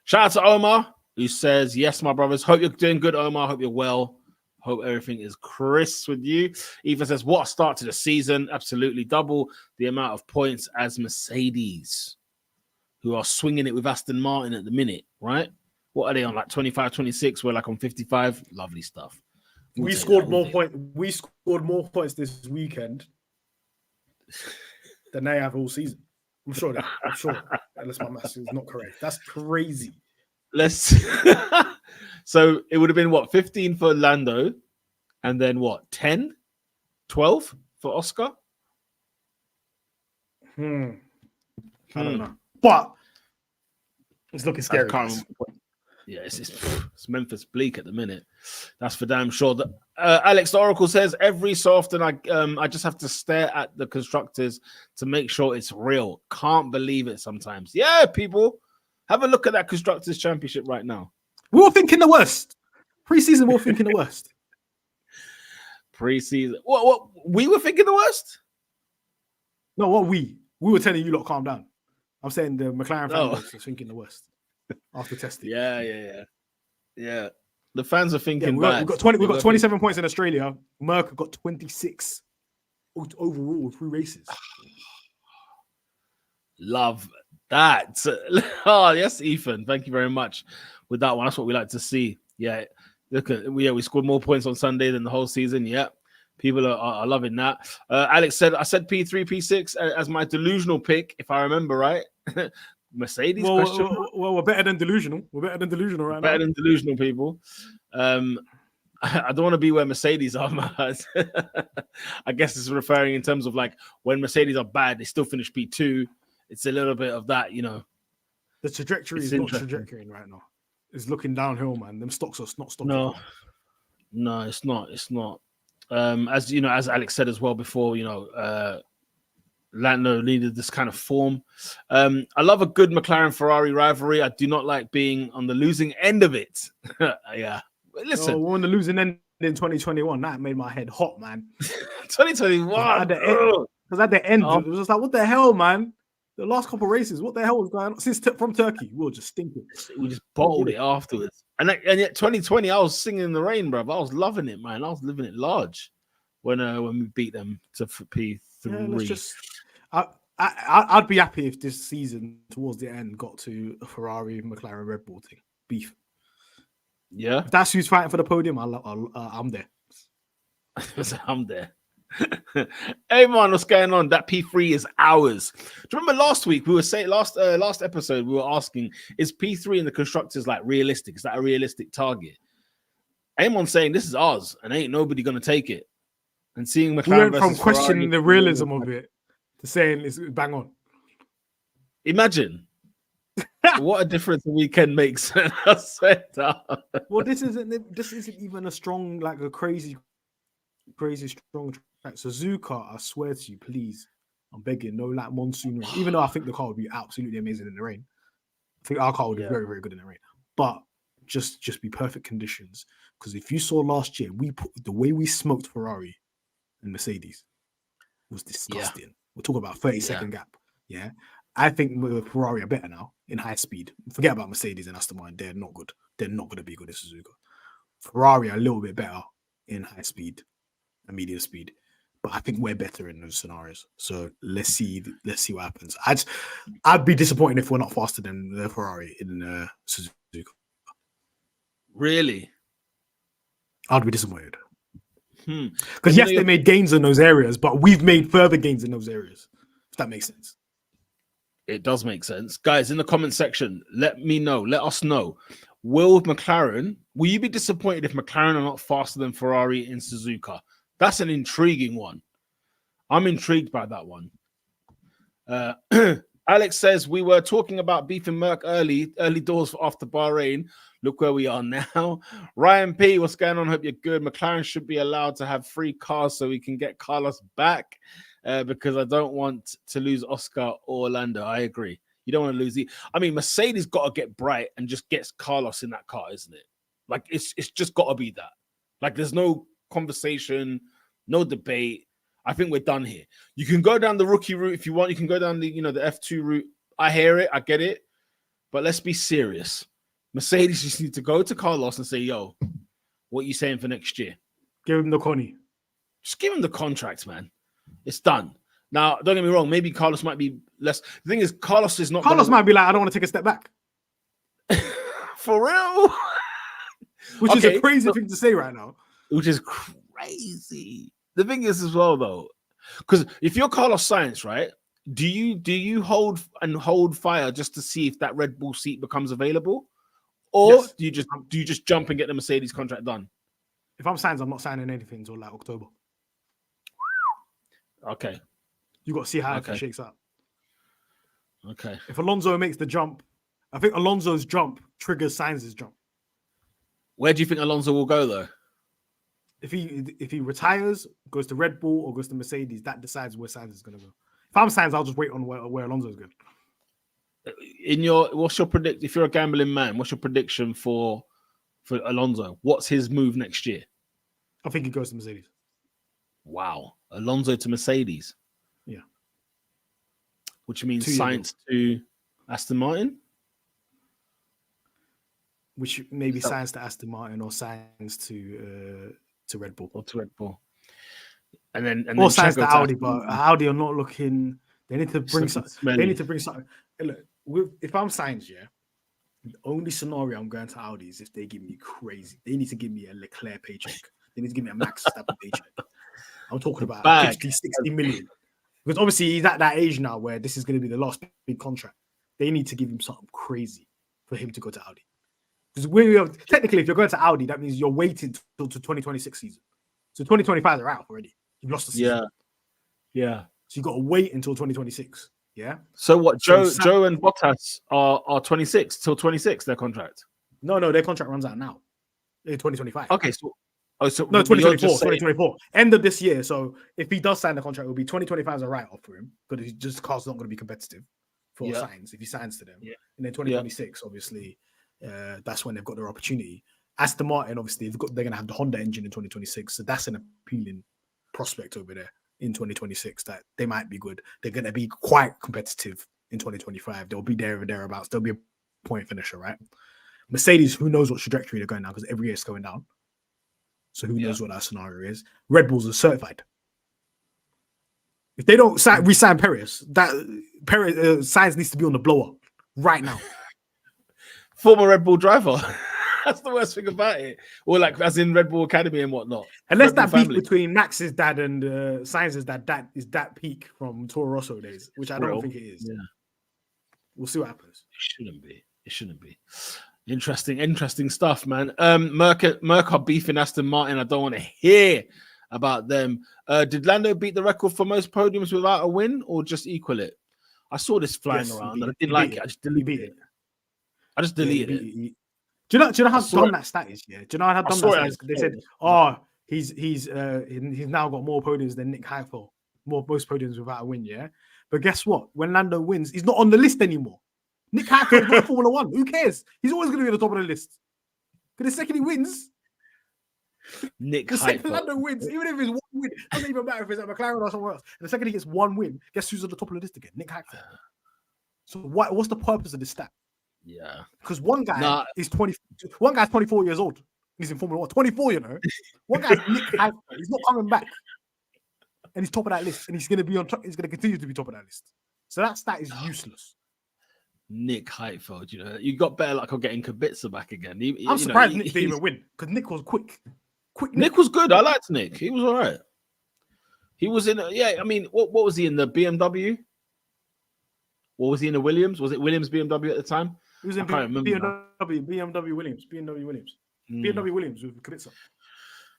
Shout out to Omar, who says, yes, my brothers. Hope you're doing good, Omar. Hope you're well. Hope everything is crisp with you. Eva says, what a start to the season. Absolutely double the amount of points as Mercedes, who are swinging it with Aston Martin at the minute, right? What are they on, like 25, 26? We're like on 55. Lovely stuff. We scored more points this weekend than they have all season. I'm sure. Unless my maths is not correct. That's crazy. So it would have been what, 15 for Lando, and then what, 10, 12 for Oscar? I don't know, but it's looking scary. Yeah, it's Memphis bleak at the minute. That's for damn sure. Alex the Oracle says, every so often I just have to stare at the constructors to make sure it's real. Can't believe it sometimes. Yeah, people, have a look at that Constructors Championship right now. We're all thinking the worst. Pre-season, we're all thinking the worst. Pre-season. What? We were thinking the worst? No, what we were telling you lot calm down. I'm saying the McLaren fans are thinking the worst after testing. Yeah. The fans are thinking bad. We've got 27 points in Australia. Merck got 26 overall 3 races. Love that. Oh, yes, Ethan. Thank you very much with that one. That's what we like to see. Yeah. Look at we scored more points on Sunday than the whole season. Yeah. People are loving that. Alex said, I said P3, P6 as my delusional pick, if I remember right. Mercedes question. Well, we're better than delusional. We're better than delusional right now. Better than delusional, people. I don't want to be where Mercedes are, man. I guess it's referring in terms of like when Mercedes are bad, they still finish P2. It's a little bit of that, you know. The trajectory is not trajectory right now. It's looking downhill, man. Them stocks are not stocking. No, it's not. It's not. As you know, as Alex said as well before, Lando needed this kind of form. I love a good McLaren Ferrari rivalry. I do not like being on the losing end of it. Yeah. Listen, we're on the losing end in 2021. That made my head hot, man. 2021. Because at the end, it was just like, what the hell, man? The last couple of races, what the hell was going on? From Turkey, we were just stinking. We just bottled it afterwards. And yet 2020, I was singing in the rain, bro. I was loving it, man. I was living it large when we beat them to P3. Yeah, I'd be happy if this season towards the end got to a Ferrari, McLaren, Red Bull thing. Beef. Yeah. If that's who's fighting for the podium, I'm there. I'm there. Hey man, what's going on? That P3 is ours. Do you remember last week we were saying last episode we were asking, is P3 in the constructors like realistic? Is that a realistic target? Amon saying this is ours and ain't nobody gonna take it. And seeing McLaren, we went from questioning the realism of it to saying it's bang on. Imagine what a difference a weekend makes. Well, this isn't even a strong, like a crazy strong track. Suzuka, I swear to you, please, I'm begging, no like monsoon rain. Even though I think the car would be absolutely amazing in the rain. I think our car would be very, very good in the rain. But just be perfect conditions. Because if you saw last year, the way we smoked Ferrari and Mercedes was disgusting. Yeah. We're talking about 30-second gap. Yeah. I think Ferrari are better now in high speed. Forget about Mercedes and Aston Martin. They're not good. They're not going to be good as Suzuka. Ferrari are a little bit better in high speed and medium speed. But I think we're better in those scenarios. So let's see what happens. I'd be disappointed if we're not faster than the Ferrari in Suzuka. Really? I'd be disappointed. Because yes, they made gains in those areas, but we've made further gains in those areas. If that makes sense. It does make sense. Guys, in the comment section, let us know. Will you be disappointed if McLaren are not faster than Ferrari in Suzuka? That's an intriguing one. I'm intrigued by that one. Alex says, we were talking about beefing Merc early doors after Bahrain. Look where we are now. Ryan P, what's going on? Hope you're good. McLaren should be allowed to have 3 cars so we can get Carlos back because I don't want to lose Oscar or Orlando. I agree. You don't want to lose Mercedes got to get bright and just gets Carlos in that car, isn't it? Like, it's just got to be that. Like, there's no conversation, no debate. I think we're done here. You can go down the rookie route if you want. You can go down the F2 route. I hear it. I get it. But let's be serious. Mercedes just need to go to Carlos and say, yo, what are you saying for next year? Give him the Connie. Just give him the contract, man. It's done. Now, don't get me wrong. Maybe Carlos might be less. The thing is, Carlos is not. Carlos might be like, I don't want to take a step back. For real? Which is a crazy thing to say right now. Which is crazy. The thing is as well, though, because if you're Carlos Sainz, right, do you hold fire just to see if that Red Bull seat becomes available, or do you just jump and get the Mercedes contract done? If I'm Sainz, I'm not signing anything until like October. Okay, you got to see how it shakes out. Okay, if Alonso makes the jump, I think Alonso's jump triggers Sainz's jump. Where do you think Alonso will go though? If he retires, goes to Red Bull or goes to Mercedes, that decides where Sainz is going to go. If I'm Sainz, I'll just wait on where Alonso's good. What's your predict? If you're a gambling man, what's your prediction for Alonso? What's his move next year? I think he goes to Mercedes. Wow, Alonso to Mercedes. Yeah. Which means Sainz to Aston Martin. Which maybe Sainz to Aston Martin or Sainz to Red Bull. Or to Red Bull. And then Sainz to Audi, but Audi are not looking. They need to bring something. They need to bring something. Look, if I'm Sainz, the only scenario I'm going to Audi is if they give me crazy. They need to give me a Leclerc paycheck. They need to give me a Max Verstappen paycheck. I'm talking about 50, 60 million. Because obviously he's at that age now where this is going to be the last big contract. They need to give him something crazy for him to go to Audi. Because technically, if you're going to Audi, that means you're waiting till 2026 season. So 2025 are out already. You've lost the season. Yeah. So you've got to wait until 2026. Yeah. So what? Joe and Bottas are 26 till 26. Their contract. No, their contract runs out now. In 2025. Okay, Oh, so No, but you're 2024, just saying, 2024. End of this year. So if he does sign the contract, it will be 2025 as a write-off for him, because just car's not going to be competitive for Yeah. signs if he signs to them. Yeah. And then 2026, obviously, that's when they've got their opportunity. Aston Martin, obviously, they're going to have the Honda engine in 2026, so that's an appealing prospect over there in 2026 that they might be good. They're going to be quite competitive in 2025. They'll be there or thereabouts. They'll be a point finisher, right? Mercedes, who knows what trajectory they're going now, because every year it's going down. So who knows what that scenario is? Red Bulls are certified. If they don't re-sign Perez, that Perez Sainz needs to be on the blower right now. Former Red Bull driver. That's the worst thing about it. Or like as in Red Bull Academy and whatnot. Unless that beef between Max's dad and Sainz's dad, that is that peak from Toro Rosso days, which I don't think it is. Yeah. We'll see what happens. It shouldn't be. Interesting stuff, man. Merc are beefing Aston Martin. I don't want to hear about them. Did Lando beat the record for most podiums without a win, or just equal it? I saw this flying around and I didn't like it. I just deleted it. I just deleted it. Do you know how dumb that stat is? Yeah. Do you know how dumb that stat is? They said, "Oh, he's now got more podiums than Nick Heidfeld, most podiums without a win." Yeah, but guess what? When Lando wins, he's not on the list anymore. Nick Heidfeld got Formula One. Who cares? He's always going to be at the top of the list. Because the second he wins, the second Lando wins, even if it's one win, it doesn't even matter if it's at McLaren or somewhere else. And the second he gets one win, guess who's at the top of the list again? Nick Heidfeld. So what's the purpose of this stat? Yeah, because one guy is 20. One guy's 24 years old. He's in Formula One. 24, you know. One guy's Nick Heidfeld. He's not coming back, and he's top of that list, and he's going to be on top. He's going to continue to be top of that list. So that stat is useless. Nick Heidfeld, you know, you got better luck on getting Kubica back again. I'm surprised Nick didn't even win because Nick was quick. Nick was good. I liked Nick. He was all right. He was in. I mean, what was he in the BMW? What was he in the Williams? Was it Williams BMW at the time? He was in BMW Williams. BMW Williams with Kubica.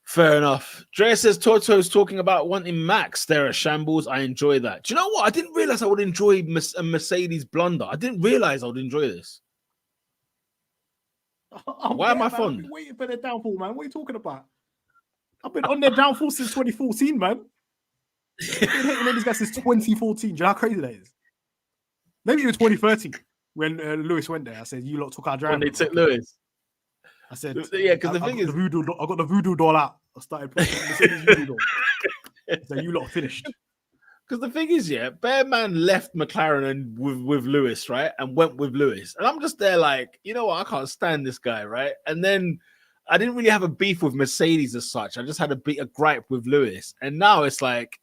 Fair enough. Drea says Toto's talking about wanting Max there at Shambles. I enjoy that. Do you know what? I didn't realize I would enjoy a Mercedes blunder. I didn't realize I would enjoy this. Why am I fond? I've been waiting for their downfall, man. What are you talking about? I've been on their downfall since 2014, man. I've been hating on these guys since 2014. Do you know how crazy that is? Maybe it was 2013 when Lewis went there. I said, "You lot took our driver." When they took Lewis. I said, "Yeah," because the thing is, I got the voodoo doll out. I started playing the voodoo doll. So you lot finished. Because the thing is, Bear Man left McLaren and with Lewis, right, and went with Lewis, and I'm just there like, you know what, I can't stand this guy, right? And then I didn't really have a beef with Mercedes as such. I just had a gripe with Lewis, and now it's like,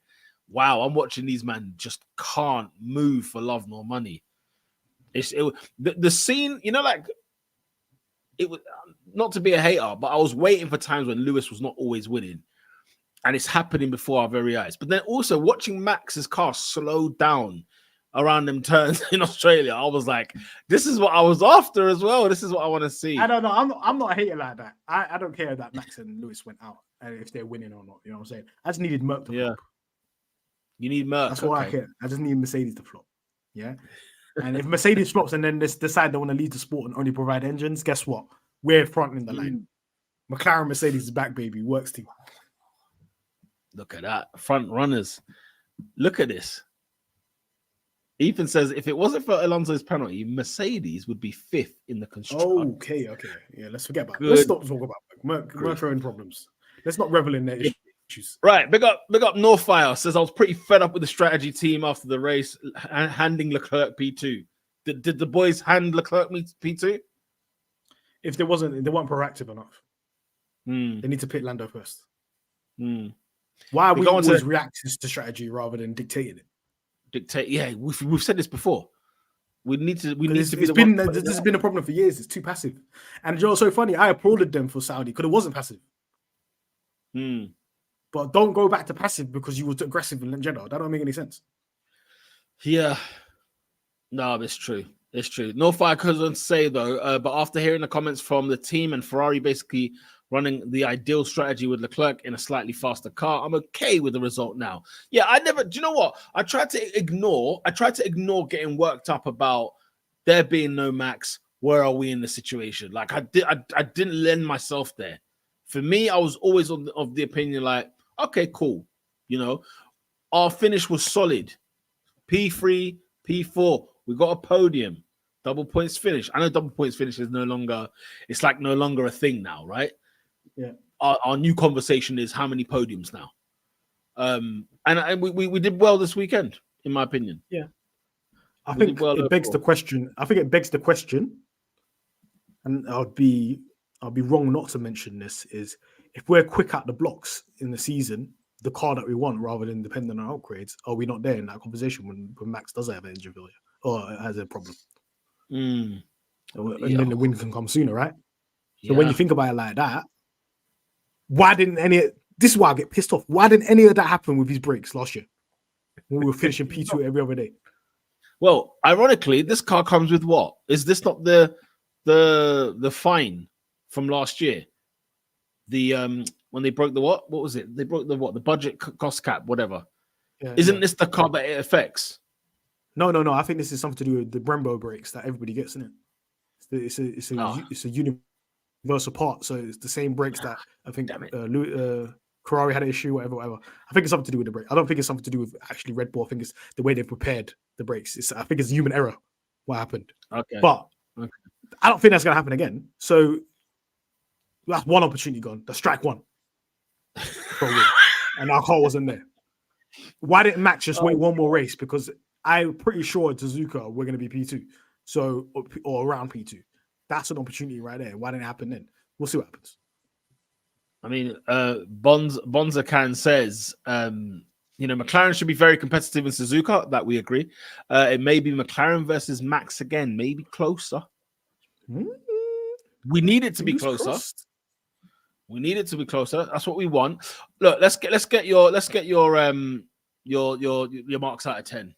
wow, I'm watching these men just can't move for love nor money. The scene, you know, like it was not to be a hater, but I was waiting for times when Lewis was not always winning, and it's happening before our very eyes. But then also watching Max's car slow down around them turns in Australia, I was like, this is what I was after as well. This is what I want to see. I don't know. I'm not a hater like that. I don't care that Max and Lewis went out and if they're winning or not. You know what I'm saying? I just needed Merc to flop. You need Merc. That's all I care. I just need Mercedes to flop. Yeah. And if Mercedes flops and then they decide they want to leave the sport and only provide engines, guess what? We're front in the line. McLaren Mercedes is back, baby. Works team. Look at that. Front runners. Look at this. Ethan says, if it wasn't for Alonso's penalty, Mercedes would be 5th in the constructor. Okay. Yeah, let's forget about it. Let's stop talking about Merc own problems. Let's not revel in their issues. Right, big up Northfire. Says, I was pretty fed up with the strategy team after the race, handing Leclerc P2. Did the boys hand Leclerc P2? If they weren't proactive enough. They need to pick Lando first. Why are we always reacting to strategy rather than dictating it? We've said this before. We need to be. This has been a problem for years. It's too passive, and you know, so funny. I applauded them for Saudi because it wasn't passive. But don't go back to passive because you were too aggressive in Jeddah. That don't make any sense. Yeah, no, it's true. It's true. No fire couldn't say though. But after hearing the comments from the team and Ferrari basically running the ideal strategy with Leclerc in a slightly faster car, I'm okay with the result now. Yeah, do you know what? I tried to ignore getting worked up about there being no Max. Where are we in the situation? Like I didn't lend myself there For me, I was always of the opinion like, okay, cool. You know, our finish was solid. P3, P4. We got a podium. Double points finish. I know double points finish is no longer a thing now, right? Yeah. Our new conversation is how many podiums now. And we did well this weekend, in my opinion. Yeah. I think it begs the question. And I'll be wrong not to mention this, is if we're quick at the blocks in the season, the car that we want rather than depending on upgrades, are we not there in that conversation when Max does have an engine failure or has a problem? And then the win can come sooner, right? So when you think about it like that, why didn't this is why I get pissed off. Why didn't any of that happen with his brakes last year when we were finishing P2 every other day? Well, ironically, this car comes with what? Is this not the fine from last year? The when they broke the what? What was it? They broke the what? The budget cost cap, whatever. Yeah, Isn't this the car that it affects? No. I think this is something to do with the Brembo brakes that everybody gets in it. It's a universal part, so it's the same brakes that I think Ferrari had an issue, whatever. I think it's something to do with the brake. I don't think it's something to do with actually Red Bull. I think it's the way they've prepared the brakes. I think it's human error what happened. Okay, but I don't think that's going to happen again. So that's one opportunity gone. The strike one, and our car wasn't there. Why didn't Max just wait one more race? Because I'm pretty sure at Suzuka we're going to be P2, so or around P2. That's an opportunity right there. Why didn't it happen then? We'll see what happens. I mean, Bonzakan says, McLaren should be very competitive in Suzuka. That we agree. It may be McLaren versus Max again, maybe closer. We need it to be closer. Crossed. We need it to be closer. That's what we want. Look, let's get your marks out of 10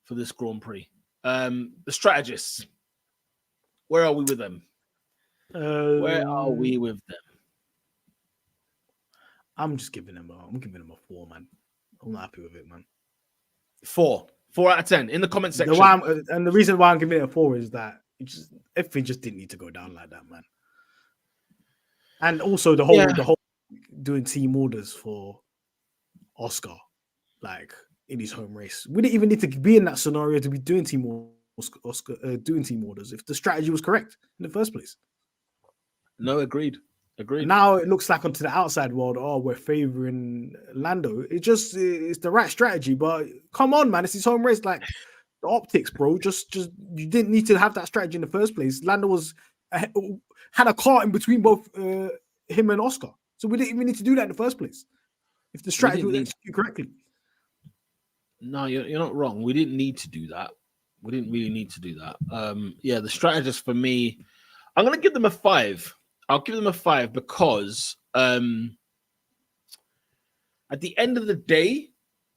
for this Grand Prix. The strategists. Where are we with them? Where are we with them? I'm giving them a 4, man. I'm not happy with it, man. 4 out of 10 in the comment section. The reason why I'm giving it a 4 is that everything just didn't need to go down like that, man. And also the whole doing team orders for Oscar, like in his home race. We didn't even need to be in that scenario to be doing team orders if the strategy was correct in the first place. No, agreed. Now it looks like onto the outside world, we're favoring Lando. It's the right strategy, but come on, man, it's his home race. Like the optics, bro. Just you didn't need to have that strategy in the first place. Lando had a car in between both him and Oscar, so we didn't even need to do that in the first place. If the strategy was executed correctly. No, you're not wrong. We didn't need to do that. We didn't really need to do that. The strategist for me, I'm going to give them a 5. I'll give them a 5 because at the end of the day,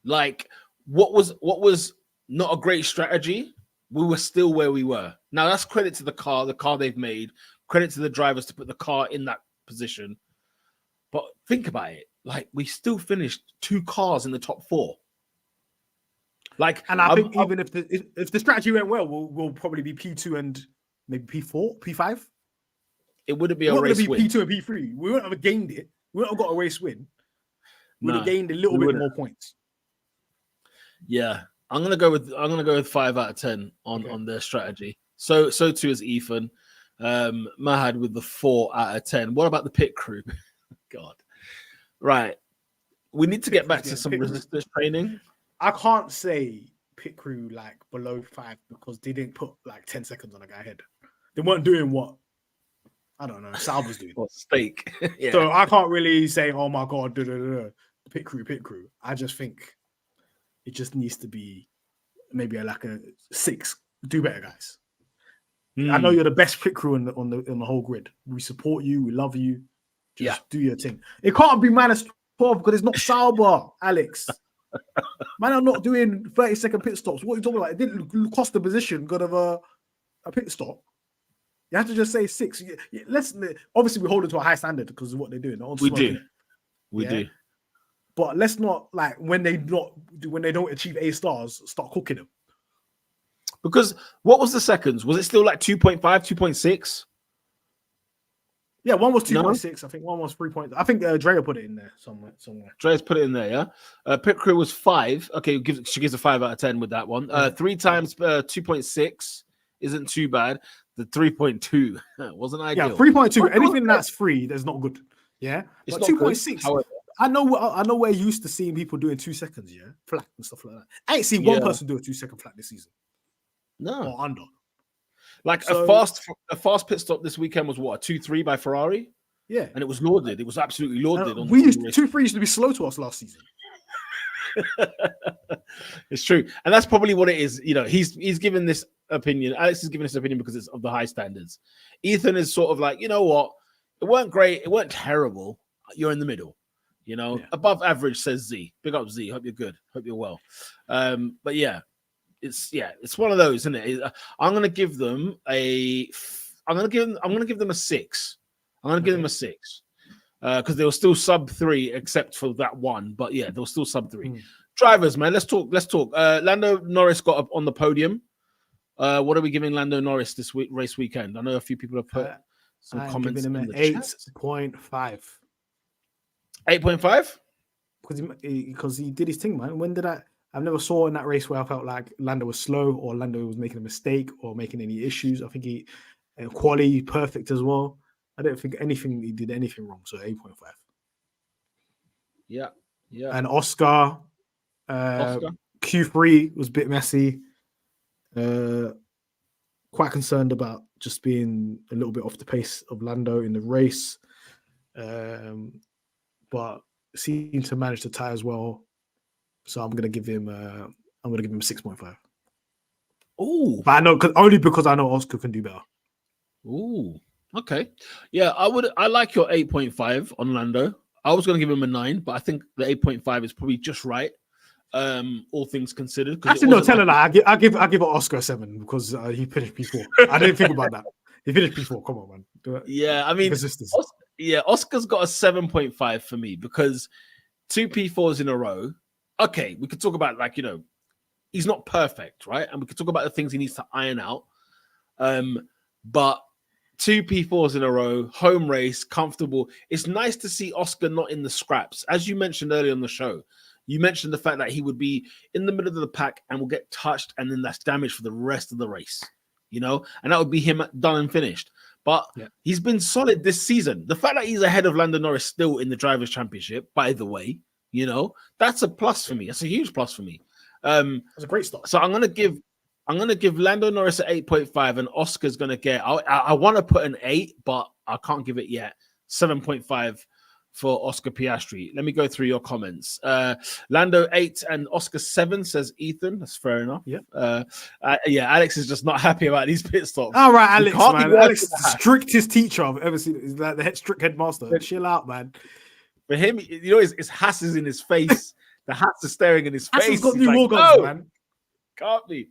like what was not a great strategy, we were still where we were. Now that's credit to the car they've made, credit to the drivers to put the car in that position. But think about it, like we still finished 2 cars in the top 4. Like, and I think even if the strategy went well, we'll probably be P2 and maybe P4, P5. It wouldn't be a race win. P2 and P3. We wouldn't have gained it. We wouldn't have got a race win. We would have gained a little bit more points. Yeah, I'm gonna go with 5 out of 10 on their strategy. So too is Ethan. Mahad with the 4 out of 10. What about the pit crew? God, right. We need to get back to some resistance training. I can't say pit crew like below 5 because they didn't put like 10 seconds on a guy head. They weren't doing what I don't know. Sal was doing what steak. Yeah. So I can't really say, oh my god, pit crew. I just think it just needs to be maybe like a 6. Do better, guys. I know you're the best pit crew on the whole grid. We support you. We love you. Just do your thing. It can't be -12 because it's not Sauber, Alex. Man, I'm not doing 30-second pit stops. What are you talking about? It didn't cost the position good of a pit stop. You have to just say 6. Let's obviously we hold it to a high standard because of what they're doing. We do. But let's not like when they don't achieve A stars, start cooking them. Because what was the seconds? Was it still like 2.5, 2.6? Yeah, one was No? 2.6. I think one was 3 points. I think Drea put it in there somewhere. Dre's put it in there, yeah. Pit crew was 5. Okay, she gives a 5 out of 10 with that one. 3 times 2.6 isn't too bad. The 3.2 wasn't ideal. Yeah, 3.2. Anything that's 3, that's not good. Yeah, it's but not 2.6. However, I know we're used to seeing people doing 2 seconds, yeah, flat and stuff like that. I ain't seen one person do a 2-second flat this season. No, or under. Like a fast pit stop this weekend was what, a 2-3 by Ferrari? Yeah, and it was lauded. It was absolutely lauded. 2-3 used to be slow to us last season. It's true, and that's probably what it is. You know, he's given this opinion. Alex is giving this opinion because it's of the high standards. Ethan is sort of like, you know what, it weren't great, it weren't terrible. You're in the middle. You know, above average, says Z. Big up Z. Hope you're good. Hope you're well. But yeah, it's one of those, isn't it? I'm gonna give them a 6. I'm gonna give them a 6 because they were still sub 3 except for that one. But yeah, they were still sub 3. Drivers, man, let's talk. Lando Norris got up on the podium. What are we giving Lando Norris this race weekend? I know a few people have put some comments in the 8.5. 8.5 because he did his thing, man. When did I've never saw in that race where I felt like Lando was slow or Lando was making a mistake or making any issues. I think he quality perfect as well. I don't think he did anything wrong. So 8.5. Yeah. And Oscar. Q3 was a bit messy. Quite concerned about just being a little bit off the pace of Lando in the race. But seemed to manage the tires well. So I'm gonna give him a 6.5. Oh, but I know because I know Oscar can do better. Oh, okay. Yeah, I like your 8.5 on Lando. I was gonna give him a 9, but I think the 8.5 is probably just right. All things considered. Actually, no, tell her that. I give Oscar a 7 because he finished P4. I didn't think about that. He finished P4. Come on, man. Yeah, I mean, Oscar's got a 7.5 for me because 2 P4s in a row. Okay, we could talk about he's not perfect, right? And we could talk about the things he needs to iron out. But 2 P4s in a row, home race, comfortable. It's nice to see Oscar not in the scraps. As you mentioned earlier on the show, you mentioned the fact that he would be in the middle of the pack and will get touched, and then that's damage for the rest of the race, and that would be him done and finished. But he's been solid this season. The fact that he's ahead of Lando Norris still in the Drivers' Championship, by the way, that's a plus for me. That's a huge plus for me. That's a great start. So I'm gonna give Lando Norris an 8.5, and Oscar's gonna get. I want to put an 8, but I can't give it yet. 7.5 for Oscar Piastri. Let me go through your comments. Lando 8 and Oscar 7, says Ethan. That's fair enough. Yeah. Alex is just not happy about these pit stops. All right, Alex, man. Alex is the strictest teacher I've ever seen. He's like the strict headmaster. Chill out, man. For him, his Haas is in his face. The Haas is staring in his face. He's got new guns, man. Can't be.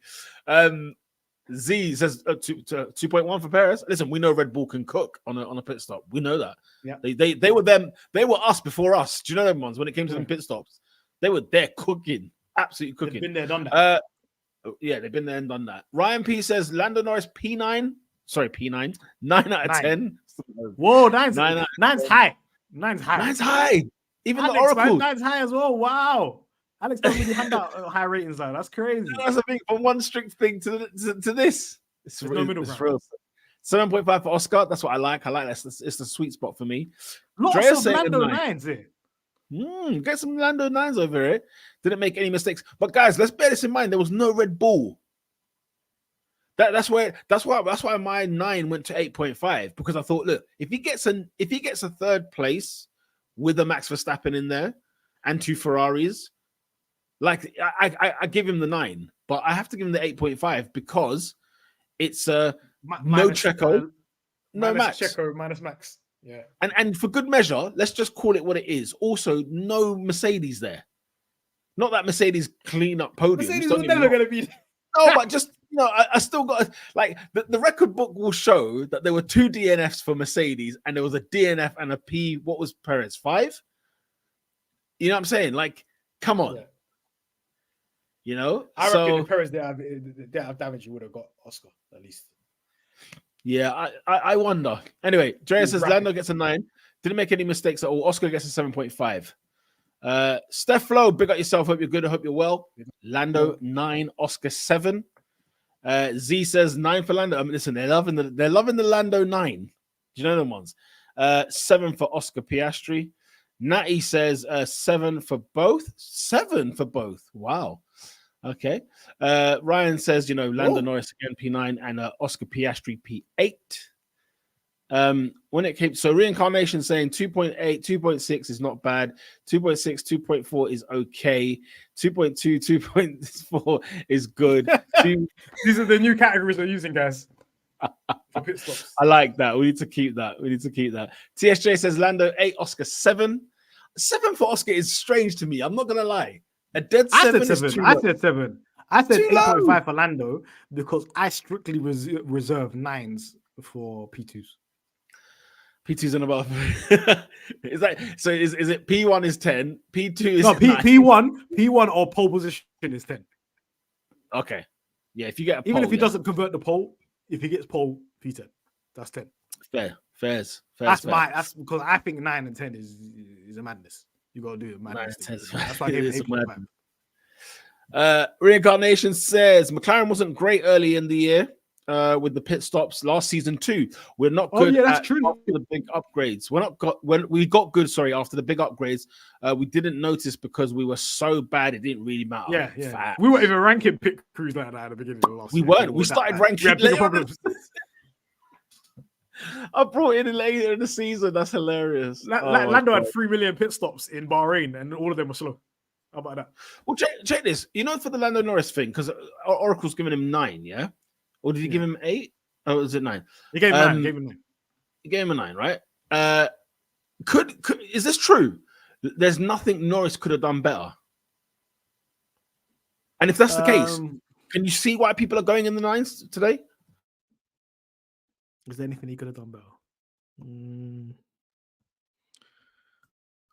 Z says 2.1 for Perez. Listen, we know Red Bull can cook on a pit stop. We know that. Yeah. They were them. They were us before us. Do you know them ones? When it came to them pit stops, they were there cooking, absolutely cooking. They've been there, done that. They've been there and done that. Ryan P says Lando Norris P9. Sorry, P9. 9 out of 10. Whoa, nine's high. Nine's high. Nine's high. Even Alex, the Oracle. Nine's high as well. Wow. Alex doesn't really hand out high ratings though. That's crazy. That's a big from one strict thing to this. It's no middle ground. 7.5 for Oscar. That's what I like. I like that. It's the sweet spot for me. Lots of Lando 9s here. Get some Lando 9s over here. Didn't make any mistakes. But guys, let's bear this in mind. There was no Red Bull. That's why my 9 went to 8.5, because I thought, look, if he gets a third place with a Max Verstappen in there and 2 Ferraris, like I give him the 9, but I have to give him the 8.5 because it's no Checo, no Max. Checo minus Max. Yeah. And for good measure, let's just call it what it is. Also, no Mercedes there. Not that Mercedes clean up podiums. Mercedes is never going to be. No, but just I still got the record book will show that there were 2 DNFs for Mercedes, and there was a DNF and a P. What was Perez 5? You know what I'm saying? Like, come on. Yeah. I reckon if Perez didn't have damage, he would have got Oscar at least. Yeah, I wonder. Anyway, Drea says rapid. Lando gets a 9. Didn't make any mistakes at all. Oscar gets a 7.5. Steph Flo, big up yourself. Hope you're good. I hope you're well. Lando 9, Oscar 7. Z says 9 for Lando. I mean, listen, they're loving the Lando 9. Do you know them ones? 7 for Oscar Piastri. Natty says 7 for both. 7 for both. Wow. Okay. Ryan says, Lando Norris again, P9, and Oscar Piastri, P8. When it came, so Reincarnation saying 2.8, 2.6 is not bad. 2.6, 2.4 is okay. 2.2, 2.4 is good. These are the new categories we're using, guys. For pit stops. I like that. We need to keep that. TSJ says Lando 8, Oscar 7. 7 for Oscar is strange to me. I'm not gonna lie. A dead 7 is too low. I said 7. I said 8.5 for Lando because I strictly reserve 9s for P2s. P2's and above. Is that so? Is it P1 is 10? P2 is no P1 or pole position is 10. Okay, yeah. If you get a even pole, if he doesn't convert the pole, if he gets pole, P10. That's 10. Fairs. That's because I think 9 and 10 is a madness. You got to do it. Madness. That's why I gave it 8.5. Reincarnation says McLaren wasn't great early in the year. With the pit stops last season too, we're not good. That's true. After the big upgrades, when we got good. Sorry, after the big upgrades, we didn't notice because we were so bad. It didn't really matter. Yeah. We weren't even ranking pit crews like that at the beginning of the last. We weren't. We started ranking later. I brought in later in the season. That's hilarious. Lando had 3 million pit stops in Bahrain, and all of them were slow. How about that? Well, check this. For the Lando Norris thing, because Oracle's giving him 9, yeah. Or did he give him 8? Oh, was it 9? He gave him 9. He gave him a 9, right? Could is this true? There's nothing Norris could have done better. And if that's the case, can you see why people are going in the 9s today? Is there anything he could have done better?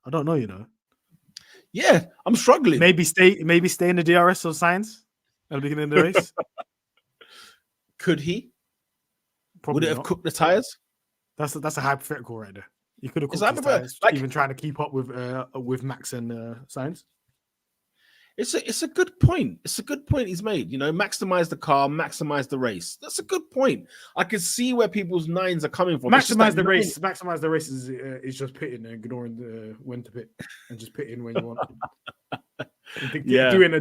I don't know. Yeah, I'm struggling. Maybe stay in the DRS or signs at the beginning of the race. Could he? Probably would it have not. cooked the tires? That's a hypothetical right there. You could have cooked the tires, even trying to keep up with Max and Sainz. It's a good point. It's a good point he's made. Maximize the car, maximize the race. That's a good point. I can see where people's 9s are coming from. Maximize the race. Maximize the race is just pitting and ignoring when to pit and just pitting when you want.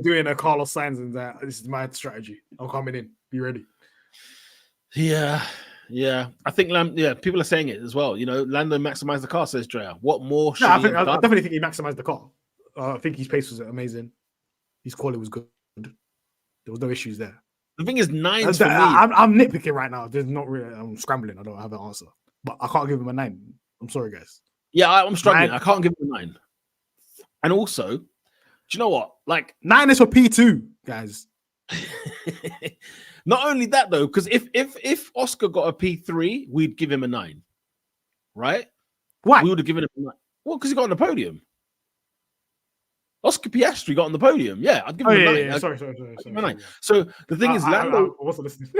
Doing a Carlos Sainz and that. This is my strategy. I'm coming in. Be ready. Yeah. I think people are saying it as well. Lando maximized the car, says Drea. What more? I definitely think he maximized the car. I think his pace was amazing. His quality was good. There was no issues there. The thing is, 9s for me. I'm nitpicking right now. There's not really. I'm scrambling. I don't have an answer, but I can't give him a 9. I'm sorry, guys. Yeah, I'm struggling. 9. I can't give him a 9. And also, do you know what? 9 is for P2, guys. Not only that though, because if Oscar got a P3, we'd give him a 9, right? Why? We would have given him a 9. Well, because he got on the podium. Oscar Piastri got on the podium. Yeah, I'd give him a 9. Yeah. Sorry. So the thing is, Lando. I wasn't listening.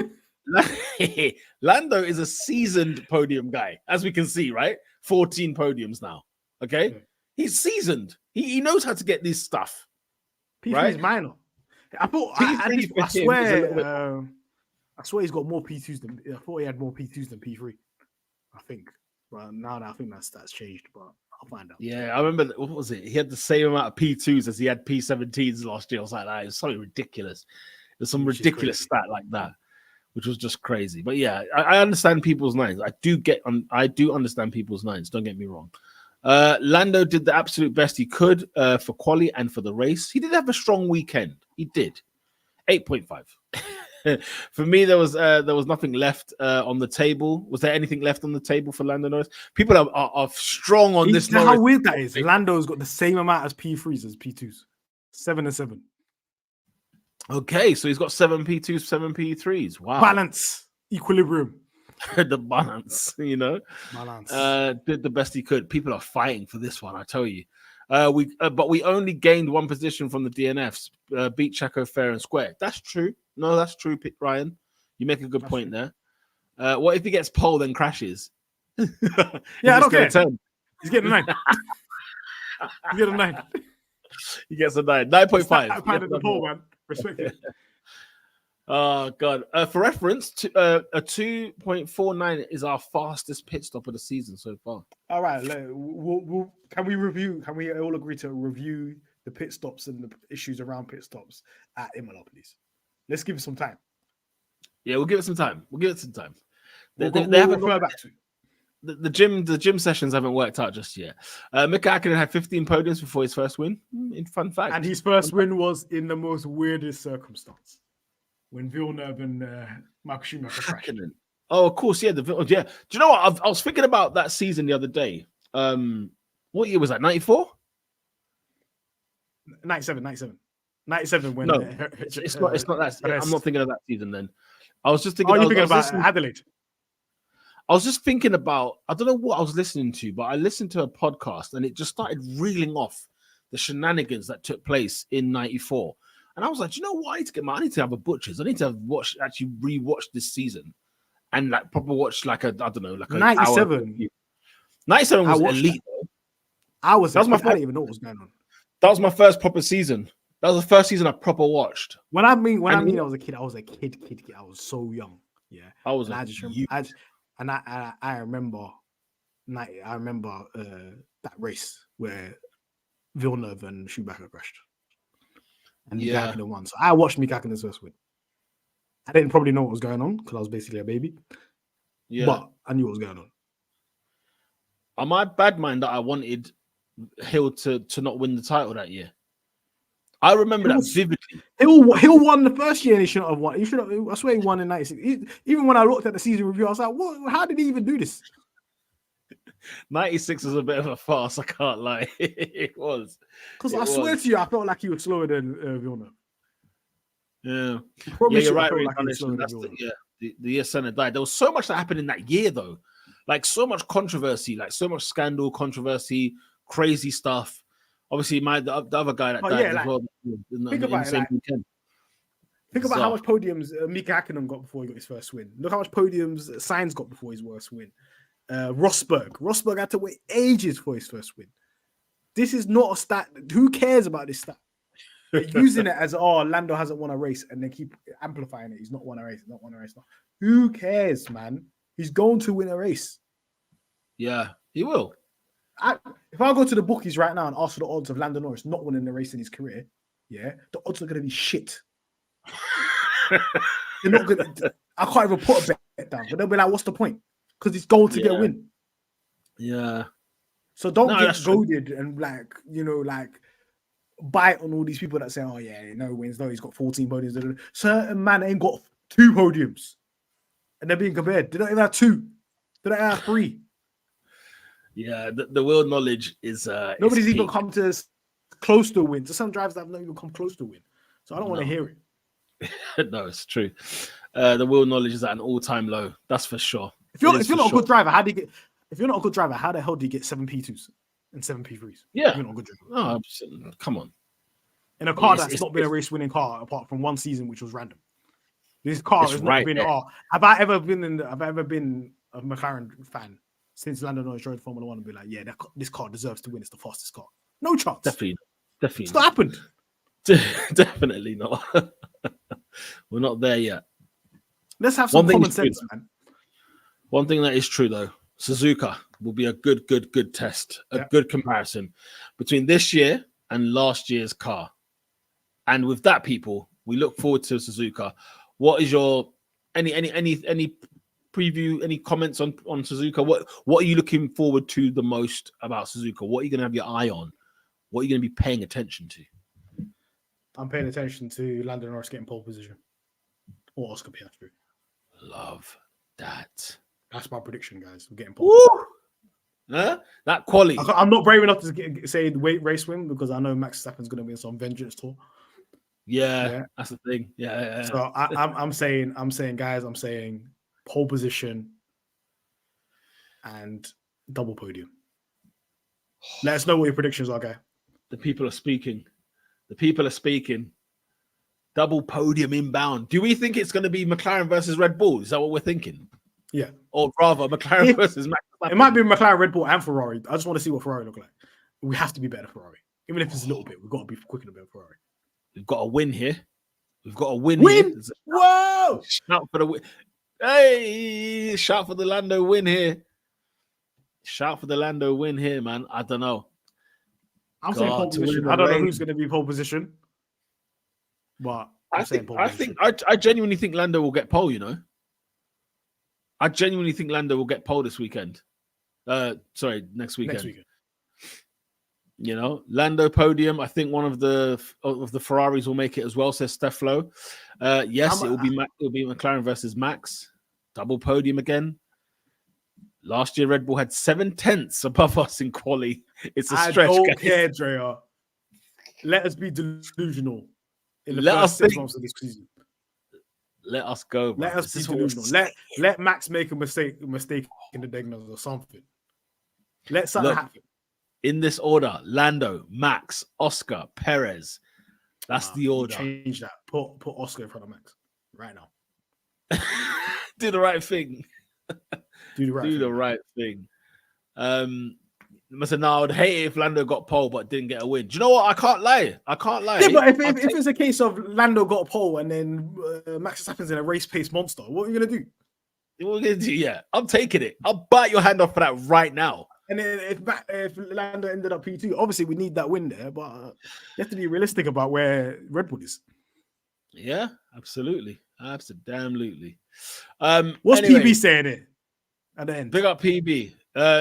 Lando is a seasoned podium guy, as we can see, right? 14 podiums now. Okay, he's seasoned. He knows how to get this stuff. P3 is minor. I swear he's got more P2s than. I thought he had more P2s than P3. I think, but now I think that's changed. But I'll find out. Yeah, I remember. What was it? He had the same amount of P2s as he had P17s last year. I was like, that. It was something ridiculous. There's some ridiculous stat like that, which was just crazy. But yeah, I understand people's 9s. I do understand people's 9s. Don't get me wrong. Lando did the absolute best he could for quali and for the race. He did have a strong weekend. He did. 8.5. For me, there was nothing left on the table. Was there anything left on the table for Lando Norris? People are strong on this. How weird that is. Lando's got the same amount as P3s as P2s. 7 and 7. Okay, so he's got 7 P2s, 7 P3s. Wow. Balance. Equilibrium. The balance, Balance. Did the best he could. People are fighting for this one, I tell you. But we only gained 1 position from the DNFs. Beat Checo fair and square. That's true. No, that's true, Ryan. You make a good point there. What if he gets pole then crashes? Yeah, I don't care. Turn. He's getting a 9. He's getting a 9. He gets a 9. 9.5. I padded the pole, man. Respect it. Oh god! For reference, a 2.49 is our fastest pit stop of the season so far. All right, can we review? Can we all agree to review the pit stops and the issues around pit stops at Imola, please? Let's give it some time. Yeah, we'll give it some time. They haven't refer back to the gym sessions haven't worked out just yet. Mika Hakkinen had 15 podiums before his first win. Fun fact. And his first win was in the most weirdest circumstance. When Villeneuve and Michael Schumacher crashed. Oh, of course, yeah. Do you know what? I was thinking about that season the other day. What year was that? 94? 97. 97 when... No, it's not that. I'm not thinking of that season then. I was just thinking... Oh, you're thinking about Adelaide? I was just thinking about... I don't know what I was listening to, but I listened to a podcast and it just started reeling off the shenanigans that took place in 94. And I was like, you know what? I need to have a butcher's. I need to actually rewatch this season and like proper watch like a 97. 97 was elite. I didn't even know what was going on. That was my first proper season. That was the first season I proper watched. When I mean I was a kid. I was a kid. I was so young. Yeah, I was. I remember that race where Villeneuve and Schumacher crashed. And Mika Hakkinen won. So I watched Mika Hakkinen's first win. I didn't probably know what was going on because I was basically a baby. Yeah. But I knew what was going on. Am I bad mind that I wanted Hill to not win the title that year? I remember that vividly. Hill won the first year and he shouldn't have won. I swear he won in 96. Even when I looked at the season review, I was like, what? How did he even do this? 96 was a bit of a farce, I can't lie. It was. Because I swear to you, I felt like he was slower than Villeneuve. Yeah. You're right. The year Senna died. There was so much that happened in that year, though. Like, so much controversy, like, so much scandal, controversy, crazy stuff. Obviously, the other guy that died as well. Think about how much podiums Mika Hakkinen got before he got his first win. Look how much podiums Sainz got before his worst win. Rosberg had to wait ages for his first win. This is not a stat. Who cares about this stat? They're using it as, Lando hasn't won a race, and they keep amplifying it. He's not won a race. Who cares, man? He's going to win a race. Yeah, he will. If I go to the bookies right now and ask for the odds of Lando Norris not winning a race in his career, the odds are going to be shit. They're not going to. I can't even put a bet down, but they'll be like, "What's the point?" Because he's going to get a win. Yeah. So don't get goaded and bite on all these people that say, no wins. No, he's got 14 podiums. Certain man ain't got 2 podiums. And they're being compared. They don't even have 2. They don't have 3. Yeah, the world knowledge is... Nobody's even come to close to a win. So some drivers that have not even come close to a win. So I don't want to hear it. No, it's true. The world knowledge is at an all-time low. That's for sure. If you're not a good driver, how the hell do you get 7 P2s and 7 P3s? Yeah. If you're not a good driver. Oh, come on. In a car that's not been a race-winning car apart from one season, which was random. This car has not been. Have I ever been a McLaren fan since Lando Norris joined Formula One and be like, this car deserves to win. It's the fastest car. No chance. Definitely. It's not happened. Definitely not. We're not there yet. Let's have some common sense, man. One thing that is true, though, Suzuka will be a good test, a good comparison between this year and last year's car. And with that, people, we look forward to Suzuka. What is your any preview, any comments on Suzuka? What are you looking forward to the most about Suzuka? What are you going to have your eye on? What are you going to be paying attention to? I'm paying attention to Lando Norris getting pole position or Oscar Piastri. Love that. That's my prediction, guys. We're getting pole. Huh? That quality. I'm not brave enough to say race win because I know Max Verstappen's going to be on some vengeance tour. Yeah, that's the thing. Yeah. So I'm saying, guys, pole position and double podium. Let us know what your predictions are, guy. The people are speaking. Double podium inbound. Do we think it's going to be McLaren versus Red Bull? Is that what we're thinking? Yeah. Or rather, McLaren versus Max Verstappen. It might be McLaren, Red Bull, and Ferrari. I just want to see what Ferrari look like. We have to be better than Ferrari. Even if it's a little bit, we've got to be quicker than Ferrari. We've got a win here. We've got a win Win! here. Whoa! Shout for the win. Hey, shout for the Lando win here. Shout for the Lando win here, man. I don't know. I'm saying pole position. I don't know who's going to be pole position. But I genuinely think Lando will get pole, you know. I genuinely think Lando will get pole this weekend. Next weekend. You know, Lando podium. I think one of the Ferraris will make it as well, says Steflo. Yes, it will be McLaren versus Max. Double podium again. Last year, Red Bull had 7 tenths above us in quali. It's a stretch. I don't care, Drea. Let us be delusional in the first 6 months of this season. Let us go. Let us be delusional. Let Max make a mistake in the diagnosis or something. Let something happen. In this order: Lando, Max, Oscar, Perez. That's the order. Change that. Put Oscar in front of Max right now. Do the right thing. Do the right thing. Listen, now I would hate it if Lando got pole but didn't get a win. Do you know what? I can't lie. Yeah, but if it's a case of Lando got a pole and then Max Verstappen's in a race pace monster, what are you gonna do? Yeah, I'm taking it. I'll bite your hand off for that right now. And then if Lando ended up P2, obviously we need that win there, but you have to be realistic about where Red Bull is. Yeah, absolutely. Absolutely. What's PB saying it at the end? Big up PB.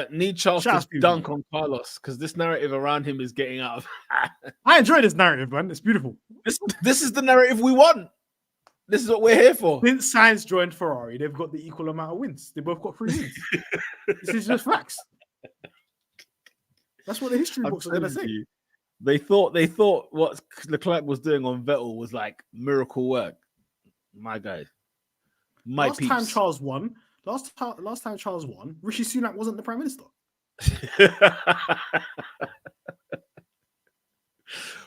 Need Charles to dunk on Carlos because this narrative around him is getting out of. I enjoy this narrative, man. It's beautiful. This is the narrative we want. This is what we're here for. Since Sainz joined Ferrari, they've got the equal amount of wins. They both got 3 wins. This is just facts. That's what the history books are going to say. They thought what Leclerc was doing on Vettel was like miracle work. My guy. Last time Charles won, Rishi Sunak wasn't the Prime Minister.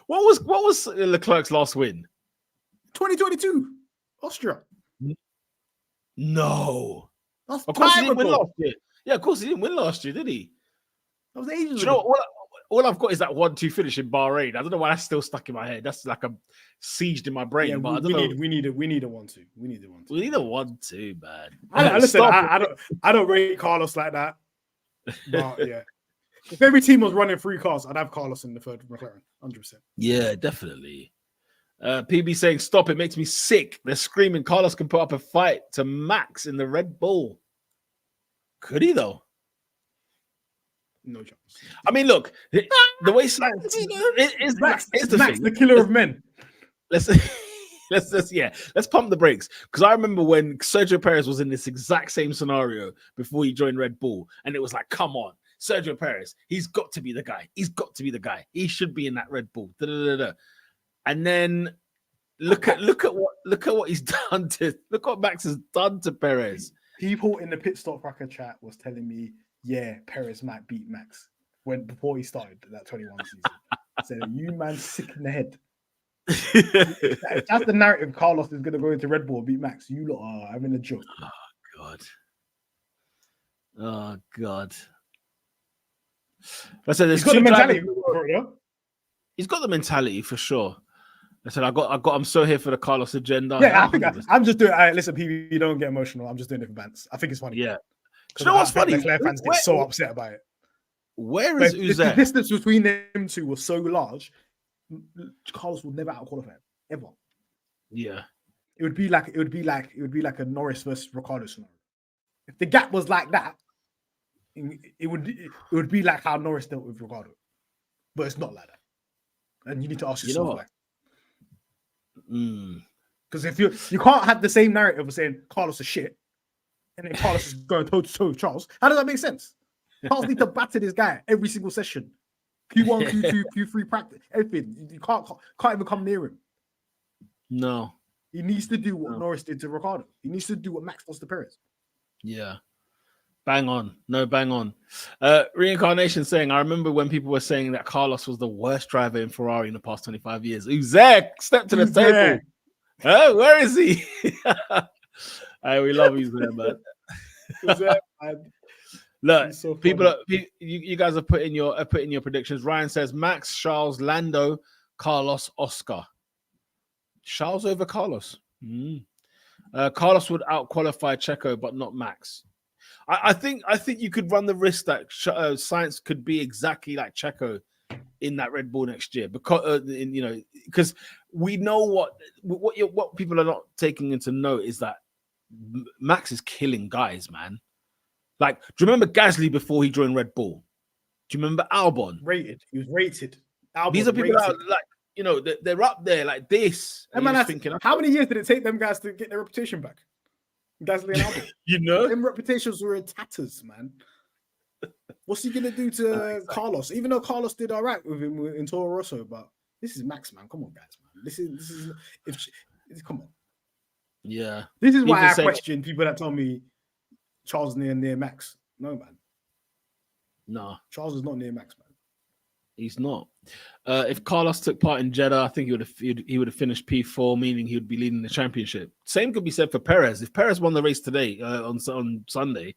What was Leclerc's last win? 2022, Austria. No. Of course he didn't win last year. Yeah, of course he didn't win last year, did he? That was ages ago. You know, all I've got is that 1-2 finish in Bahrain. I don't know why that's still stuck in my head. That's like a sieged in my brain. Yeah, but we need a 1-2. We need a 1-2. We need a 1-2, man. I don't rate Carlos like that. But yeah. If every team was running 3 cars, I'd have Carlos in the third McLaren. 100%. Yeah, definitely. PB saying, stop, it makes me sick. They're screaming Carlos can put up a fight to Max in the Red Bull. He'd he though? No chance. I mean, look, the way Sainz is Max, the killer of men. Let's pump the brakes, because I remember when Sergio Perez was in this exact same scenario before he joined Red Bull, and it was like, come on, Sergio Perez, he's got to be the guy. He should be in that Red Bull. And then look at what he's done to look what Max has done to Perez. People in the pit stop tracker chat was telling me, yeah, Perez might beat Max before he started that 21 season. I said, you man sick in the head. If that's the narrative, Carlos is going to go into Red Bull and beat Max. You lot are having a joke. Oh God. I said, he's got the mentality. He's got the mentality for sure. I said, I'm so here for the Carlos agenda. Yeah, I'm just doing. Listen, PB, you don't get emotional. I'm just doing it for bands. I think it's funny. Yeah. You know what's funny? McLaren fans get so upset about it. Where is Uze? The distance between them two was so large. Carlos would never outqualify him ever. Yeah, it would be like a Norris versus Ricciardo scenario. If the gap was like that, it would be like how Norris dealt with Ricciardo, but it's not like that. And you need to ask yourself why. Because if you can't have the same narrative of saying Carlos is shit, and then Carlos is going toe to toe with Charles. How does that make sense? Carlos needs to batter this guy every single session. Q1, Q2, Q3 practice, everything. You can't even come near him. No. He needs to do what Norris did to Ricciardo. He needs to do what Max does to Perez. Yeah. Bang on. No, bang on. Reincarnation saying, I remember when people were saying that Carlos was the worst driver in Ferrari in the past 25 years. Uzek, step to the table. Where is he? Hey, we love Uzek, man. Look, so people, you guys are putting your predictions. Ryan says Max, Charles, Lando, Carlos, Oscar. Charles over Carlos. Carlos would out-qualify Checo, but not Max. I think you could run the risk that Sainz could be exactly like Checo in that Red Bull next year, because because we know what people are not taking into note is that Max is killing guys, man. Like, do you remember Gasly before he joined Red Bull? Do you remember Albon? He was rated. Albon These are people that are like, they're up there like this. Hey, man, how many years did it take them guys to get their reputation back? Gasly and Albon. Them reputations were in tatters, man. What's he gonna do to Carlos? Even though Carlos did all right with him in Toro Rosso, but this is Max, man. Come on, guys, man. This is come on. Yeah. This is why I question people that tell me Charles near Max. No, man. No. Charles is not near Max, man. He's not. If Carlos took part in Jeddah, I think he would have finished P4, meaning he would be leading the championship. Same could be said for Perez. If Perez won the race today on Sunday,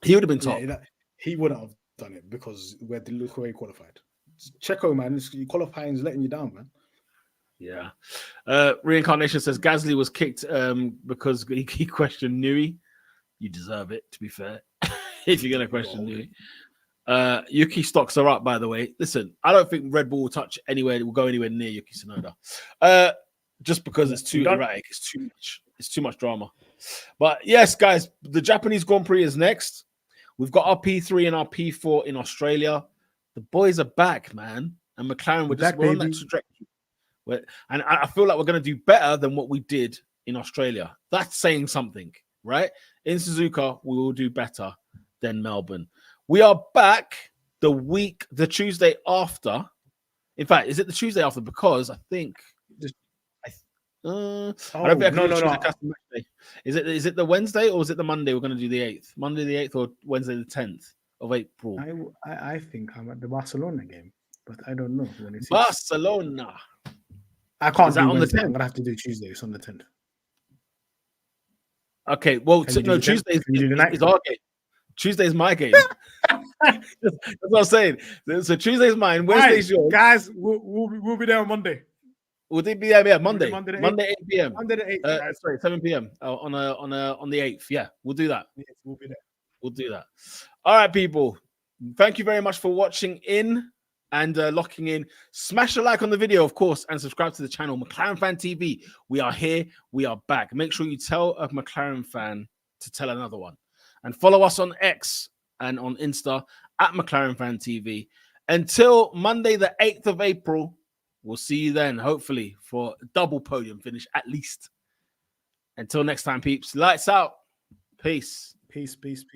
he would have been top. Yeah, he wouldn't have done it because look where he qualified. Checo, man, qualifying is letting you down, man. Yeah. Reincarnation says Gasly was kicked because he questioned Newey. You deserve it, to be fair, if you're going to question Newey. Yuki stocks are up, by the way. Listen, I don't think Red Bull will go anywhere near Yuki Tsunoda. Just because it's too erratic. It's too much. It's too much drama. But yes, guys, the Japanese Grand Prix is next. We've got our P3 and our P4 in Australia. The boys are back, man. And McLaren, we're on that trajectory. And I feel like we're going to do better than what we did in Australia. That's saying something, right? In Suzuka, we will do better than Melbourne. We are back the Tuesday after. In fact, is it the Tuesday after? Because I think... I don't think no. Is it the Wednesday or is it the Monday? We're going to do the 8th, Monday the 8th or Wednesday the 10th of April. I think I'm at the Barcelona game, but I don't know when it's Barcelona. I can't do on the 10th. I'm gonna have to do Tuesday. It's on the 10th. Okay, well, Tuesday is our game. Tuesday's my game. That's what I'm saying. So Tuesday's mine. Wednesday's yours. Guys, we'll be there on Monday. Will they be there? Monday 8 p.m. Monday the 8th. Sorry, 7 p.m. On the 8th. Yeah, we'll do that. We'll be there. We'll do that. All right, people. Thank you very much for watching in and locking in. Smash a like on the video, of course, and subscribe to the channel, McLaren Fan TV. We are here. We are back. Make sure you tell a McLaren fan to tell another one. And follow us on X and on Insta at McLaren Fan TV. Until Monday, the 8th of April, we'll see you then, hopefully, for a double podium finish at least. Until next time, peeps. Lights out. Peace. Peace.